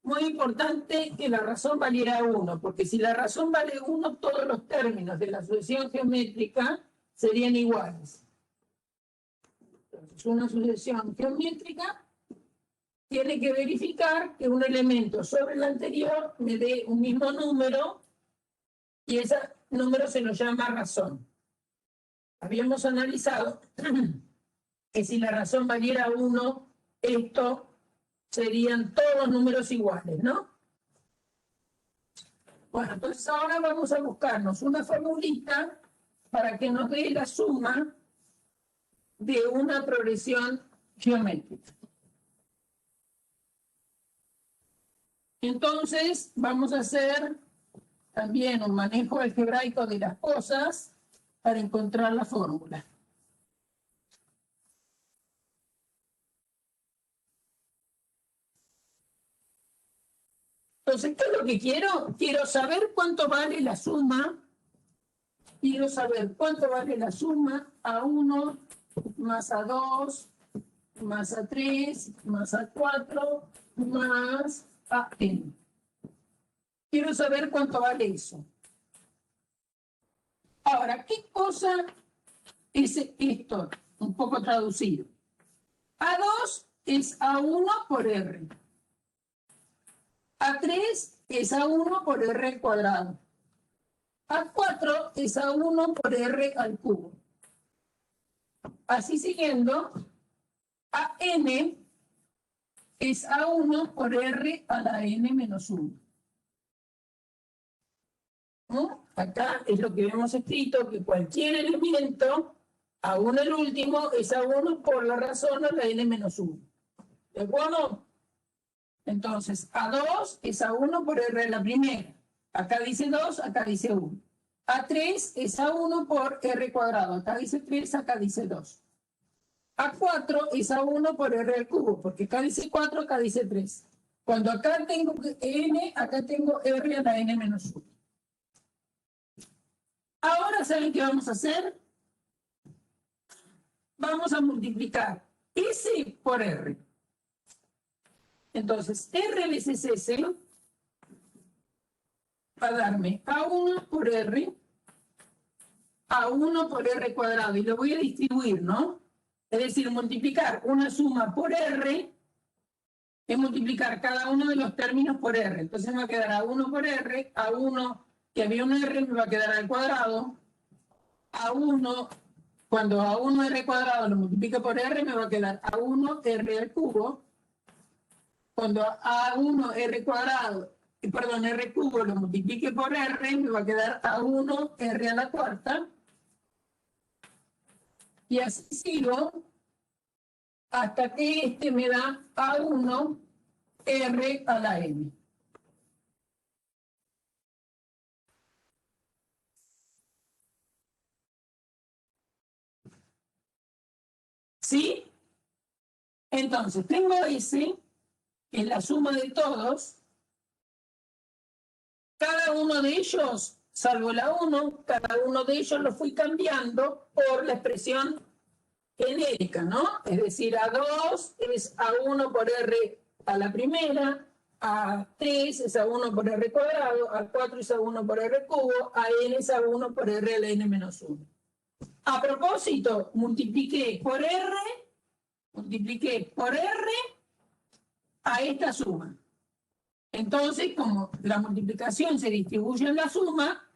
muy importante que la razón valiera 1, porque si la razón vale 1, todos los términos de la sucesión geométrica serían iguales. Entonces, una sucesión geométrica tiene que verificar que un elemento sobre el anterior me dé un mismo número y ese número se lo llama razón. Habíamos analizado que si la razón valiera 1, esto serían todos los números iguales, ¿no? Bueno, entonces ahora vamos a buscarnos una formulita para que nos dé la suma de una progresión geométrica. Entonces vamos a hacer también un manejo algebraico de las cosas para encontrar la fórmula. Entonces, ¿qué es lo que quiero? Quiero saber cuánto vale la suma. Quiero saber cuánto vale la suma A1 más A2 más A3 más A4 más AN. Quiero saber cuánto vale eso. Ahora, ¿qué cosa es esto? Un poco traducido. A2 es A1 por R. A3 es A1 por R al cuadrado. A4 es A1 por R al cubo. Así siguiendo, AN es A1 por R a la n menos 1. ¿No? Acá es lo que hemos escrito, que cualquier elemento, aún el último, es A1 por la razón a la n menos 1. ¿De acuerdo? Entonces, A2 es A1 por R a la primera. Acá dice 2, acá dice 1. A3 es A1 por R cuadrado. Acá dice 3, acá dice 2. A4 es A1 por R al cubo, porque acá dice 4, acá dice 3. Cuando acá tengo n, acá tengo R a la n menos 1. Ahora, ¿saben qué vamos a hacer? Vamos a multiplicar S por R. Entonces, R veces S va a darme A1 por R, A1 por R cuadrado, y lo voy a distribuir, ¿no? Es decir, multiplicar una suma por R es multiplicar cada uno de los términos por R. Entonces me va a quedar A1 por R, A1, que había un R, me va a quedar al cuadrado, A1, cuando A1 R cuadrado lo multiplico por R, me va a quedar A1 R al cubo. Cuando A1 R cuadrado, perdón, R cubo lo multiplique por R, me va a quedar A1 R a la cuarta. Y así sigo hasta que este me da A1 R a la n. ¿Sí? Entonces, tengo S, que es la suma de todos. Cada uno de ellos, salvo la 1, cada uno de ellos lo fui cambiando por la expresión genérica, ¿no? Es decir, A2 es A1 por R a la primera, A3 es A1 por R cuadrado, A4 es A1 por R cubo, AN es A1 por R a la n menos 1. A propósito, multipliqué por R a esta suma. Entonces, como la multiplicación se distribuye en la suma,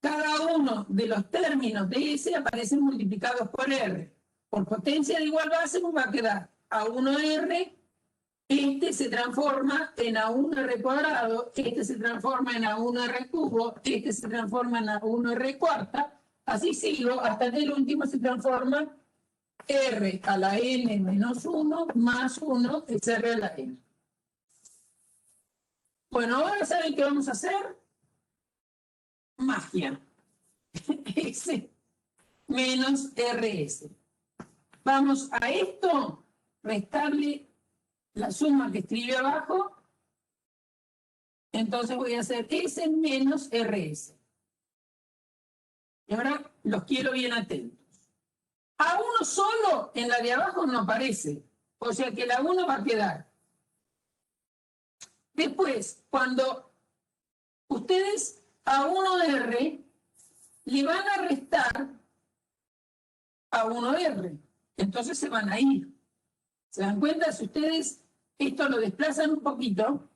cada uno de los términos de S aparecen multiplicados por R. Por potencia de igual base nos va a quedar A1R, este se transforma en A1R cuadrado, este se transforma en A1R cubo, este se transforma en A1R cuarta, así sigo hasta que el último se transforma R a la N menos 1 más 1 es R a la N. Bueno, ahora ¿saben qué vamos a hacer? Magia. S menos RS. Vamos a esto, restarle la suma que escribe abajo. Entonces voy a hacer S menos RS. Y ahora los quiero bien atentos. A1 solo en la de abajo no aparece. O sea que la 1 va a quedar. Después, cuando ustedes a 1R le van a restar a 1R, entonces se van a ir. ¿Se dan cuenta? Si ustedes esto lo desplazan un poquito,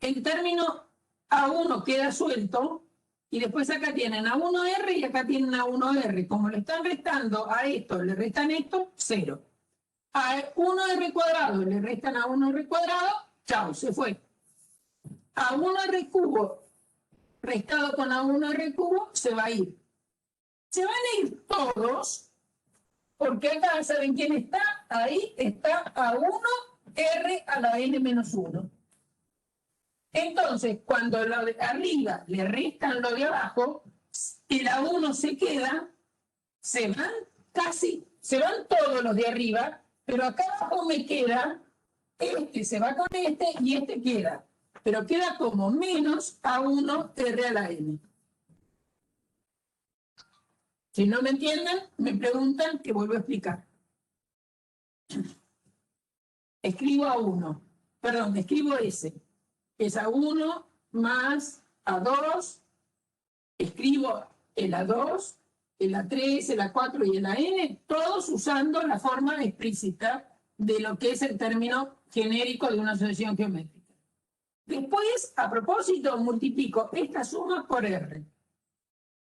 el término A1 queda suelto y después acá tienen a 1R y acá tienen a 1R. Como le están restando a esto, le restan esto, 0. A 1R cuadrado le restan a 1R cuadrado, chao, se fue. A 1R cubo restado con A1R cubo se va a ir. Se van a ir todos, porque acá, ¿saben quién está? Ahí está A1R a la N menos 1. Entonces, cuando lo de arriba le restan lo de abajo, el A1 se queda, se van todos los de arriba, pero acá abajo me queda, este se va con este y este queda. Pero queda como menos A1R a la N. Si no me entienden, me preguntan que vuelvo a explicar. Escribo A1, perdón, escribo S. Es A1 más A2, escribo el A2, el A3, el A4 y el AN, todos usando la forma explícita de lo que es el término genérico de una sucesión geométrica. Después, a propósito, multiplico esta suma por R.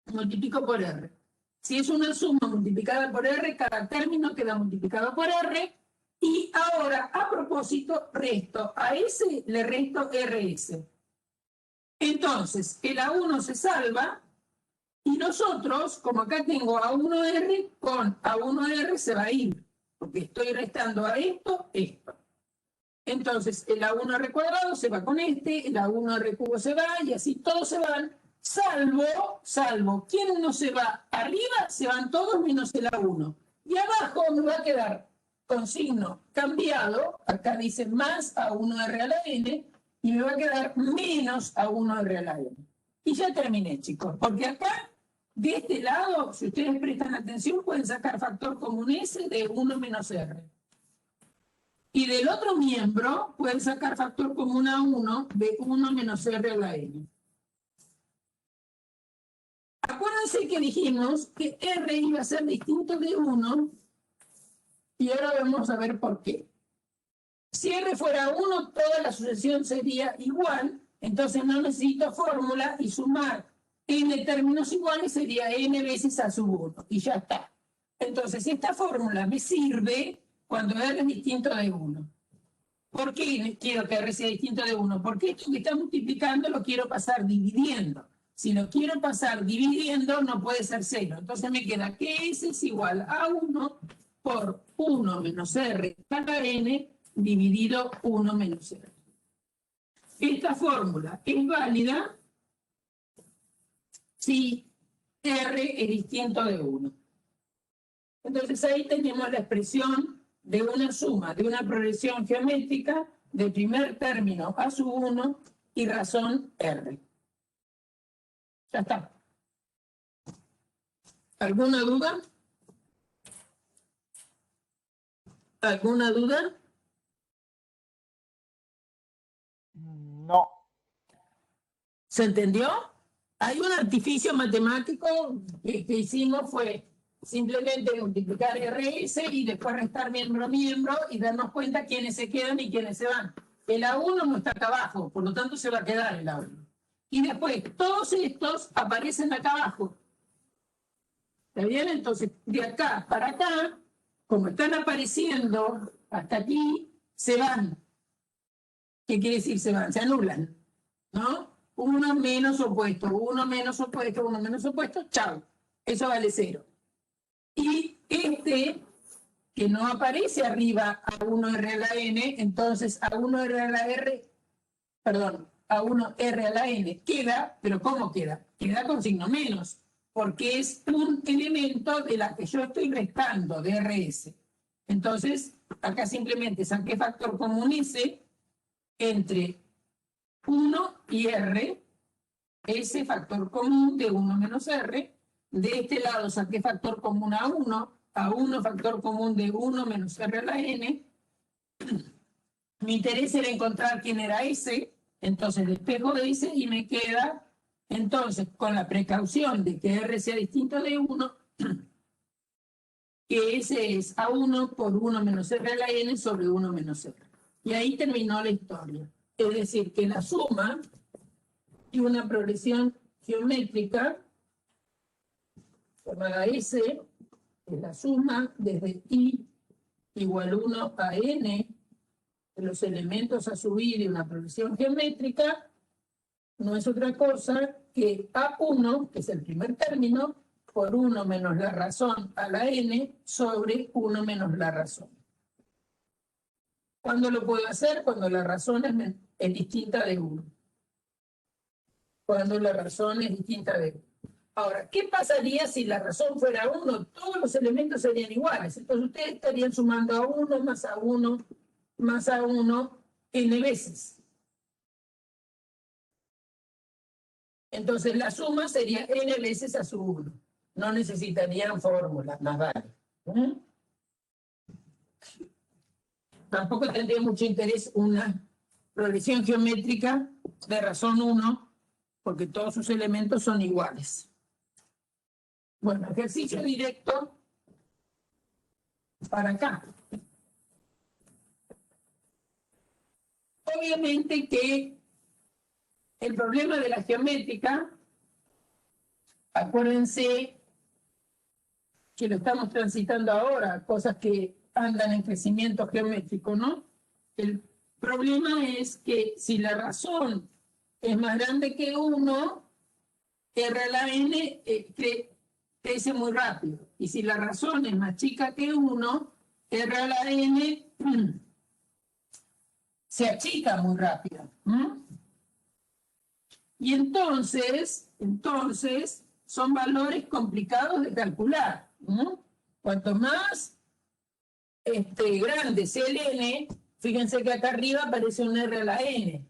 Multiplico por R. Si es una suma multiplicada por R, cada término queda multiplicado por R. Y ahora, a propósito, resto a S, le resto RS. Entonces, el A1 se salva y nosotros, como acá tengo A1R, con A1R se va a ir, porque estoy restando a esto, esto. Entonces, el A1R cuadrado se va con este, el A1R cubo se va, y así todos se van, salvo, ¿quién no se va? Arriba se van todos menos el A1. Y abajo me va a quedar con signo cambiado, acá dice más A1R a la N, y me va a quedar menos A1R a la N. Y ya terminé, chicos, porque acá, de este lado, si ustedes prestan atención, pueden sacar factor común S de 1 menos R. Y del otro miembro, pueden sacar factor común A1 de 1 menos R a la N. Acuérdense que dijimos que R iba a ser distinto de 1, y ahora vamos a ver por qué. Si R fuera 1, toda la sucesión sería igual, entonces no necesito fórmula y sumar n términos iguales sería n veces a sub 1, y ya está. Entonces esta fórmula me sirve cuando R es distinto de 1. ¿Por qué quiero que R sea distinto de 1? Porque esto que está multiplicando lo quiero pasar dividiendo. Si lo quiero pasar dividiendo, no puede ser 0. Entonces me queda que S es igual a 1 por 1 menos R cada N dividido 1 menos R. Esta fórmula es válida si R es distinto de 1. Entonces ahí tenemos la expresión de una suma, de una progresión geométrica de primer término a sub 1 y razón R. Ya está. ¿Alguna duda? ¿Alguna duda? No. ¿Se entendió? Hay un artificio matemático que hicimos fue simplemente multiplicar RS y después restar miembro a miembro y darnos cuenta quiénes se quedan y quiénes se van. El A1 no está acá abajo, por lo tanto se va a quedar el A1. Y después todos estos aparecen acá abajo. ¿Está bien? Entonces, de acá para acá, como están apareciendo hasta aquí, se van. ¿Qué quiere decir se van? Se anulan, ¿no? Uno menos opuesto, uno menos opuesto, uno menos opuesto, chao. Eso vale 0. Y este, que no aparece arriba A1R a la N, entonces A1R a la R, perdón, A1R a la N queda, pero ¿cómo queda? Queda con signo menos, porque es un elemento de la que yo estoy restando, de RS. Entonces, acá simplemente saqué factor común S entre 1 y R, ese factor común de 1 menos R. De este lado saqué factor común A1 factor común de 1 menos R a la N. Mi interés era encontrar quién era S, entonces despejo de S y me queda, entonces, con la precaución de que R sea distinto de 1, que S es A1 por 1 menos R a la N sobre 1 menos R. Y ahí terminó la historia. Es decir, que la suma y una progresión geométrica llamada S es la suma desde I igual 1 a N de los elementos a subir de una progresión geométrica, no es otra cosa que A1, que es el primer término, por 1 menos la razón a la N sobre 1 menos la razón. ¿Cuándo lo puedo hacer? Cuando la razón es distinta de 1. Cuando la razón es distinta de 1. Ahora, ¿qué pasaría si la razón fuera 1? Todos los elementos serían iguales. Entonces ustedes estarían sumando a 1 más a 1 más a 1 n veces. Entonces la suma sería n veces a su 1. No necesitarían fórmulas, más vale. Tampoco tendría mucho interés una progresión geométrica de razón 1, porque todos sus elementos son iguales. Bueno, ejercicio directo para acá. Obviamente que el problema de la geométrica, acuérdense que lo estamos transitando ahora, cosas que andan en crecimiento geométrico, ¿no? El problema es que si la razón es más grande que 1, R a la N crece muy rápido. Y si la razón es más chica que 1, R a la N se achica muy rápido. Y entonces son valores complicados de calcular. Cuanto más grande sea el N, fíjense que acá arriba aparece un R a la N.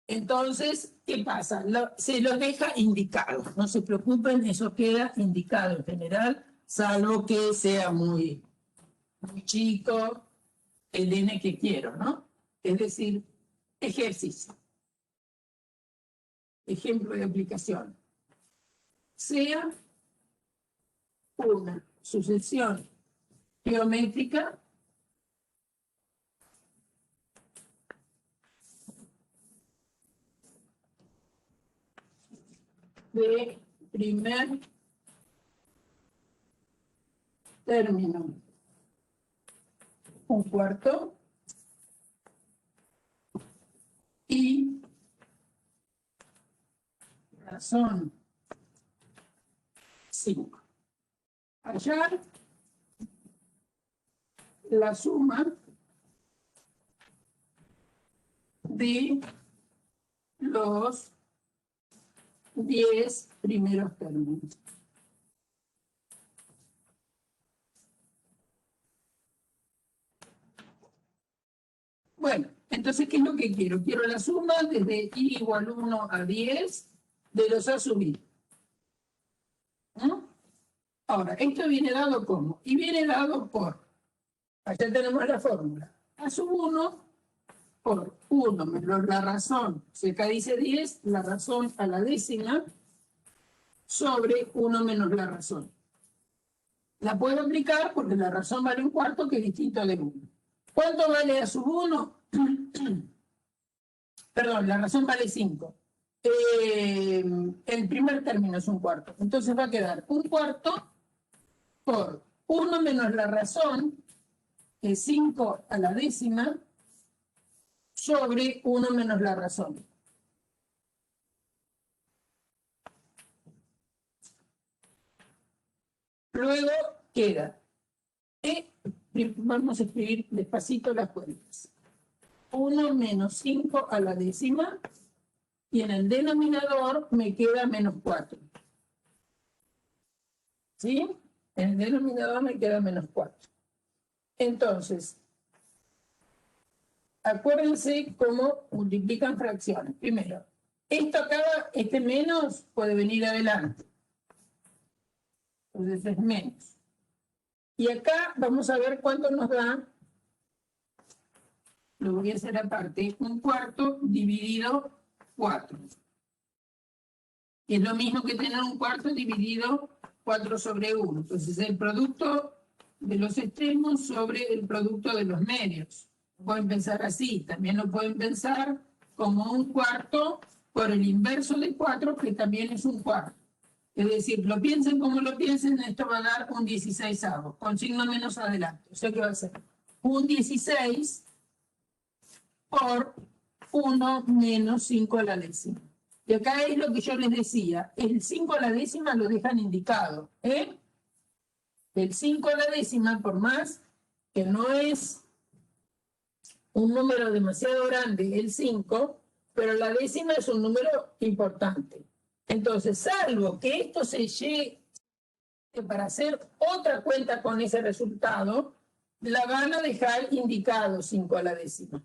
Entonces, ¿qué pasa? Se los deja indicados. No se preocupen, eso queda indicado en general, salvo que sea muy chico el N que quiero, ¿no? Es decir, ejercicio. Ejemplo de aplicación. Sea una sucesión geométrica de primer término, un cuarto, y razón 5. Hallar la suma de los 10 primeros términos. Bueno, entonces, ¿qué es lo que quiero? Quiero la suma desde i igual 1 a 10 de los a sub i. Ahora, esto viene dado ¿cómo? Y viene dado por, allá tenemos la fórmula, a sub 1 por 1 menos la razón, si acá dice 10, la razón a la décima, sobre 1 menos la razón. La puedo aplicar porque la razón vale un cuarto, que es distinto de 1. ¿Cuánto vale a sub 1? Perdón, la razón vale 5. El primer término es un cuarto. Entonces va a quedar un cuarto por 1 menos la razón, que es 5 a la décima, sobre 1 menos la razón. Luego queda, vamos a escribir despacito las cuentas. 1 menos 5 a la décima, y en el denominador me queda menos 4. ¿Sí? En el denominador me queda menos 4. Entonces, acuérdense cómo multiplican fracciones. Primero, esto acá, este menos puede venir adelante. Entonces es menos. Y acá vamos a ver cuánto nos da. Lo voy a hacer aparte. Un cuarto dividido 4. Y es lo mismo que tener un cuarto dividido 4 sobre 1. Entonces el producto de los extremos sobre el producto de los medios. Pueden pensar así. También lo pueden pensar como un cuarto por el inverso de 4, que también es un cuarto. Es decir, lo piensen como lo piensen, esto va a dar un 16avo, con signo menos adelante. O sea que va a ser un 16 por 1 menos 5 a la décima. Y acá es lo que yo les decía, el 5 a la décima lo dejan indicado. El 5 a la décima, por más que no es un número demasiado grande, el 5, pero la décima es un número importante. Entonces, salvo que esto se llegue para hacer otra cuenta con ese resultado, la van a dejar indicado 5 a la décima.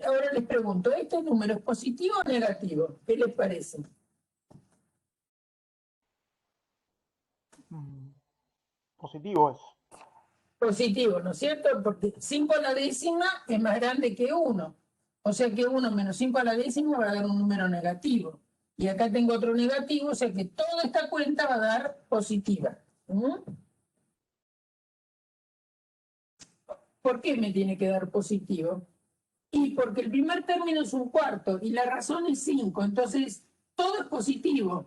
Ahora les pregunto, ¿este número es positivo o negativo? ¿Qué les parece? Positivo es. Positivo, ¿no es cierto? Porque 5 a la décima es más grande que 1. O sea que 1 menos 5 a la décima va a dar un número negativo. Y acá tengo otro negativo, o sea que toda esta cuenta va a dar positiva. ¿Por qué me tiene que dar positivo? Y porque el primer término es un cuarto y la razón es 5. Entonces, todo es positivo.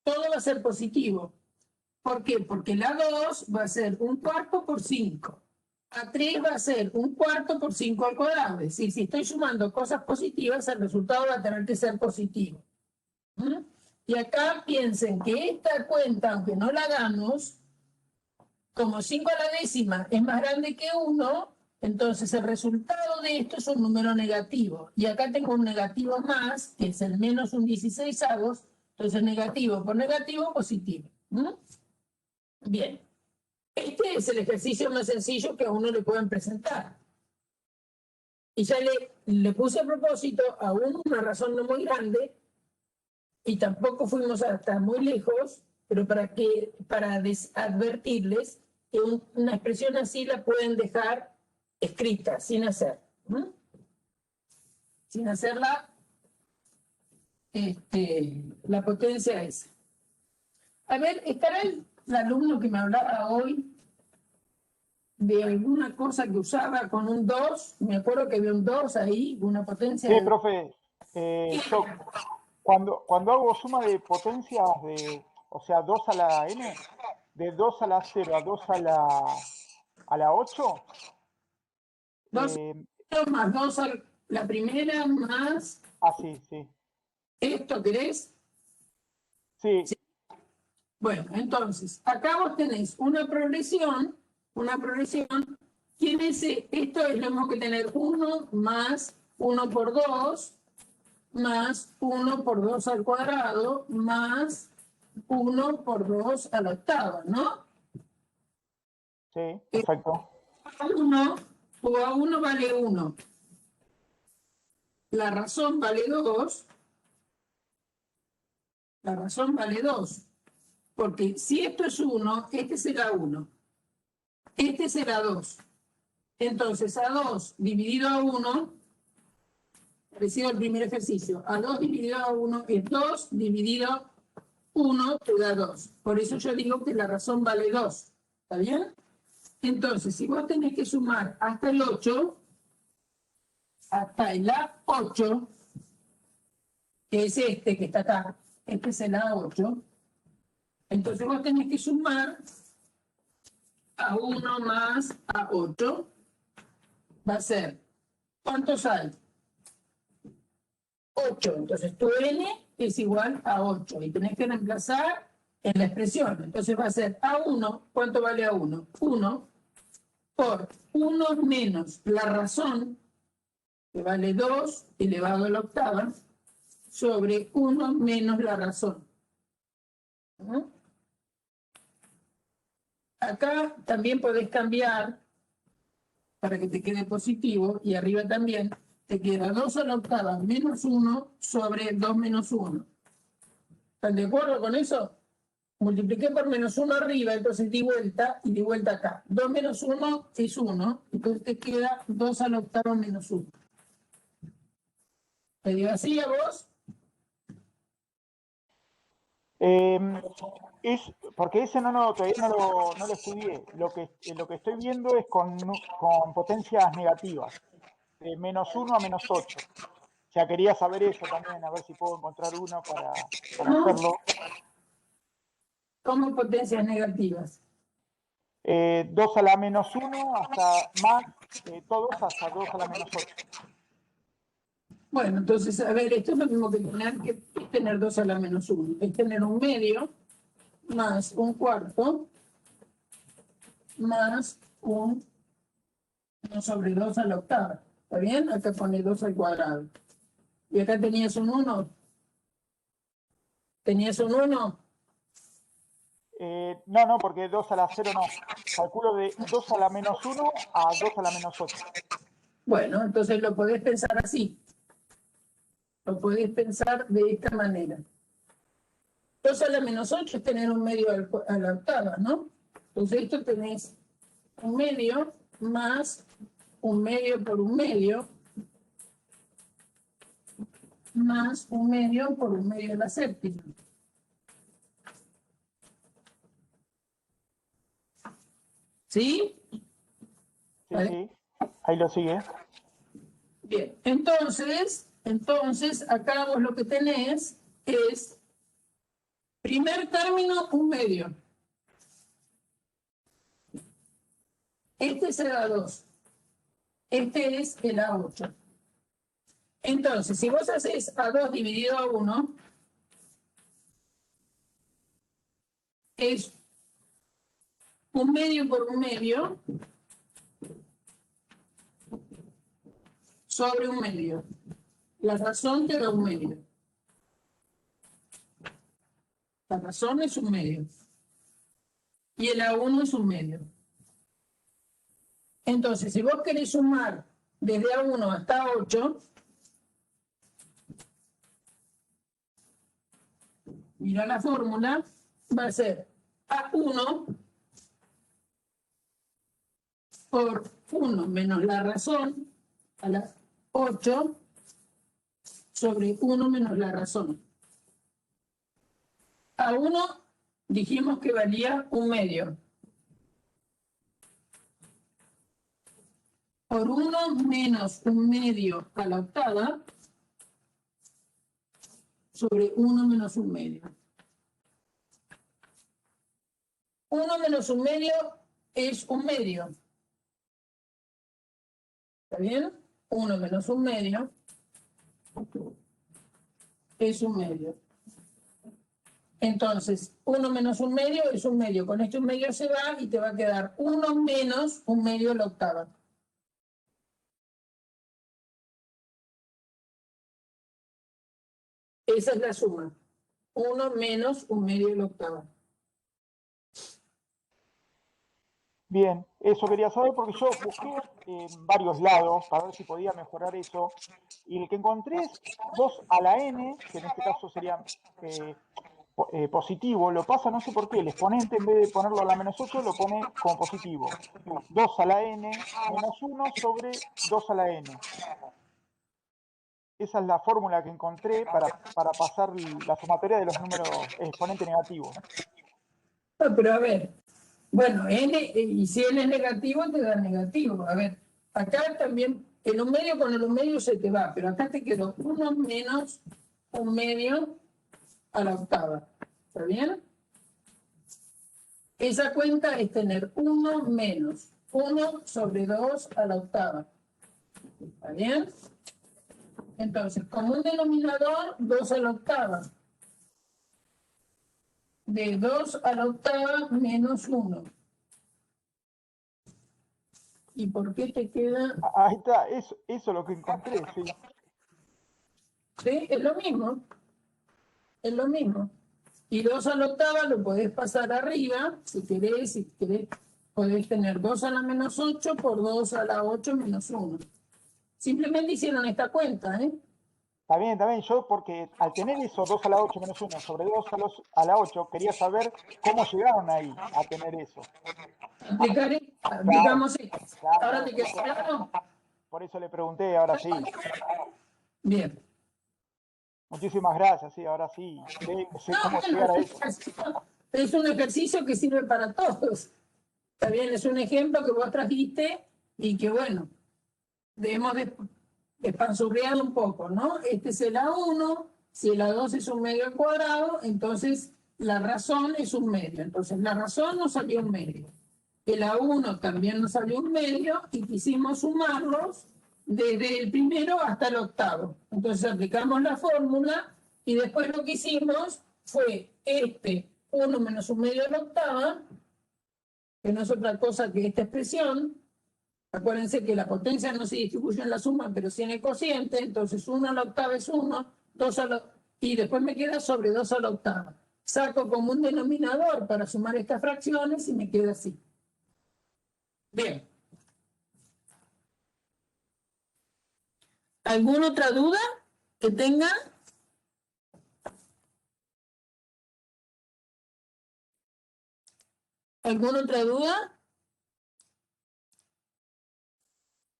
Todo va a ser positivo. ¿Por qué? Porque la 2 va a ser un cuarto por 5. A 3 va a ser un cuarto por 5 al cuadrado. Es decir, si estoy sumando cosas positivas, el resultado va a tener que ser positivo. Y acá piensen que esta cuenta, aunque no la hagamos, como 5 a la décima es más grande que 1, entonces el resultado de esto es un número negativo. Y acá tengo un negativo más, que es el menos un 16avos, entonces negativo por negativo, positivo. Bien. Este es el ejercicio más sencillo que a uno le pueden presentar. Y ya le puse a propósito a uno una razón no muy grande, y tampoco fuimos hasta muy lejos, pero para advertirles que una expresión así la pueden dejar escrita, sin hacer. Sin hacerla la potencia esa. A ver, ¿estará el alumno que me hablaba hoy de alguna cosa que usaba con un 2? Me acuerdo que había un 2 ahí, una potencia. Sí, profe. Yo cuando hago suma de potencias o sea, 2 a la n, de 2 a la 0 a 2 a la 8. 2 más 2 a la primera más. Ah, sí, sí. ¿Esto querés? Sí. Bueno, entonces, acá vos tenés una progresión, esto es lo mismo que tener 1 más 1 por 2, más 1 por 2 al cuadrado, más 1 por 2 a la octava, ¿no? Sí, perfecto. A1 vale 1. La razón vale 2. La razón vale 2. Porque si esto es 1, este será 1. Este será 2. Entonces, a 2 dividido a 1, parecido al primer ejercicio, a 2 dividido a 1 es 2 dividido 1 te da 2. Por eso yo digo que la razón vale 2. ¿Está bien? Entonces, si vos tenés que sumar hasta el 8, hasta el A8, que es este que está acá, este es el A8, entonces vos tenés que sumar a 1 más A8, va a ser, ¿cuántos hay? 8, entonces tu n es igual a 8 y tenés que reemplazar en la expresión, entonces va a ser A1, ¿cuánto vale A1? 1 por 1 menos la razón, que vale 2 elevado a la octava, sobre 1 menos la razón. ¿No? Acá también podés cambiar para que te quede positivo y arriba también te queda 2 a la octava menos 1 sobre 2 menos 1. ¿Están de acuerdo con eso? Multipliqué por menos 1 arriba, entonces di vuelta y di vuelta acá. 2 menos 1 es 1, entonces te queda 2 a la octava menos 1. ¿Te digo así a vos? Porque ese todavía no lo estudié. Lo que estoy viendo es con potencias negativas, de menos 1 a menos 8. O sea, quería saber eso también, a ver si puedo encontrar uno para hacerlo. ¿Cómo potencias negativas? 2 a la menos 1 hasta más, todos hasta 2 a la menos 8. Bueno, entonces, a ver, esto es lo mismo que tener 2 a la menos 1. Es tener un medio más un cuarto más 1 sobre 2 a la octava. ¿Está bien? Acá pone 2 al cuadrado. Y acá tenías un 1. ¿Tenías un 1? No, porque 2 a la 0 no. Calculo de 2 a la menos 1 a 2 a la menos 8. Bueno, entonces lo podés pensar así. Lo podés pensar de esta manera. 2 a la menos 8 es tener un medio a la octava, ¿no? Entonces esto tenés un medio más un medio por un medio más un medio por un medio de la séptima. ¿Sí? Sí, ahí lo sigue. Bien, entonces acá vos lo que tenés es primer término, un medio. Este es el A2. Este es el A8. Entonces, si vos haces A2 dividido a 1, es un medio por un medio sobre un medio. La razón te da un medio. La razón es un medio. Y el A1 es un medio. Entonces, si vos querés sumar desde A1 hasta A8, mira la fórmula, va a ser A1 por 1 menos la razón a la 8 sobre 1 menos la razón. A1 dijimos que valía un medio. Por 1 menos un medio a la octava sobre 1 menos un medio. 1 menos un medio es un medio. ¿Está bien? 1 menos un medio es un medio. Entonces, 1 menos un medio es un medio. Con este un medio se va y te va a quedar 1 menos un medio a la octava. Esa es la suma. 1 menos un medio a la octava. Bien, eso quería saber porque yo busqué en varios lados para ver si podía mejorar eso. Y el que encontré es 2 a la n, que en este caso sería positivo, lo pasa, no sé por qué, el exponente en vez de ponerlo a la menos 8 lo pone como positivo. 2 a la n menos 1 sobre 2 a la n. Esa es la fórmula que encontré para pasar la sumatoria de los números exponentes negativos. Ah, pero a ver, bueno, n, y si n es negativo, te da negativo. A ver, acá también, el 1 medio con el 1 medio se te va, pero acá te quedó 1 menos 1 medio a la octava. ¿Está bien? Esa cuenta es tener 1 menos 1 sobre 2 a la octava. ¿Está bien? Entonces, como un denominador, 2 a la octava. De 2 a la octava menos 1. ¿Y por qué te queda? Ahí está, eso es lo que encontré, sí. Sí, es lo mismo. Es lo mismo. Y 2 a la octava lo podés pasar arriba, si querés, podés tener 2 a la menos 8 por 2 a la 8 menos 1. Simplemente hicieron esta cuenta, ¿eh? Está bien, yo porque al tener eso, 2 a la 8 menos 1 sobre 2 a la 8, quería saber cómo llegaron ahí a tener eso. Aplicamos esto. Claro, Ahora te queda claro. por eso le pregunté, ahora sí. Bien. Muchísimas gracias, sí, ahora sí. Sé cómo llegar a eso. Es un ejercicio que sirve para todos. Está bien, es un ejemplo que vos trajiste y que, bueno, debemos de espansurrear un poco, ¿no? Este es el A1, si el A2 es un medio al cuadrado, entonces la razón es un medio. Entonces la razón nos salió un medio. El A1 también nos salió un medio y quisimos sumarlos desde el primero hasta el octavo. Entonces aplicamos la fórmula y después lo que hicimos fue 1 menos 1 medio a la octava, que no es otra cosa que esta expresión. Acuérdense que la potencia no se distribuye en la suma, pero sí en el cociente, entonces 1 a la octava es 1, 2 a la... y después me queda sobre 2 a la octava. Saco como un denominador para sumar estas fracciones y me queda así. Bien. ¿Alguna otra duda que tengan? ¿Alguna otra duda?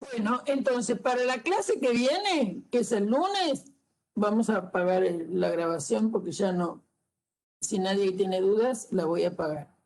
Bueno, entonces para la clase que viene, que es el lunes, vamos a apagar la grabación porque ya no, si nadie tiene dudas, la voy a apagar.